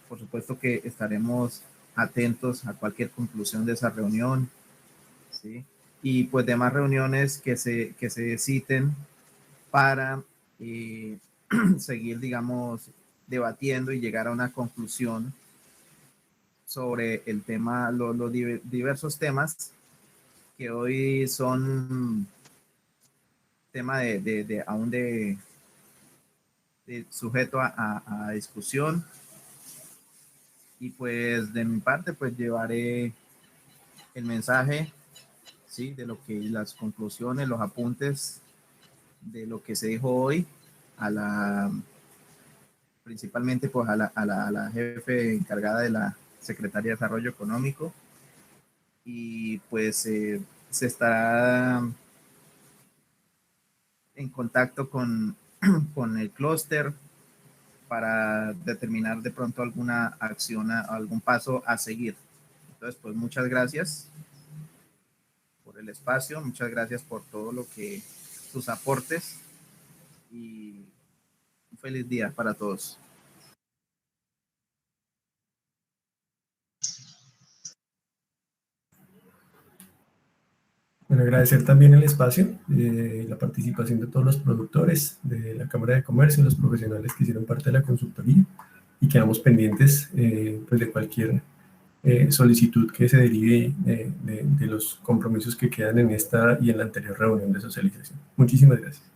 Por supuesto que estaremos atentos a cualquier conclusión de esa reunión, ¿sí? Y pues demás reuniones que se citen para seguir, digamos, debatiendo y llegar a una conclusión sobre el tema, los diversos temas que hoy son tema aún de sujeto a discusión. Y pues de mi parte pues llevaré el mensaje, ¿sí?, de lo que las conclusiones, los apuntes de lo que se dijo hoy principalmente pues a la jefe encargada de la Secretaría de Desarrollo Económico, y pues se estará en contacto con el clúster para determinar de pronto alguna acción, algún paso a seguir. Entonces, pues muchas gracias por el espacio, muchas gracias por todo sus aportes, y un feliz día para todos.
Bueno, agradecer también el espacio, la participación de todos los productores de la Cámara de Comercio, los profesionales que hicieron parte de la consultoría, y quedamos pendientes pues de cualquier solicitud que se derive de los compromisos que quedan en esta y en la anterior reunión de socialización. Muchísimas gracias.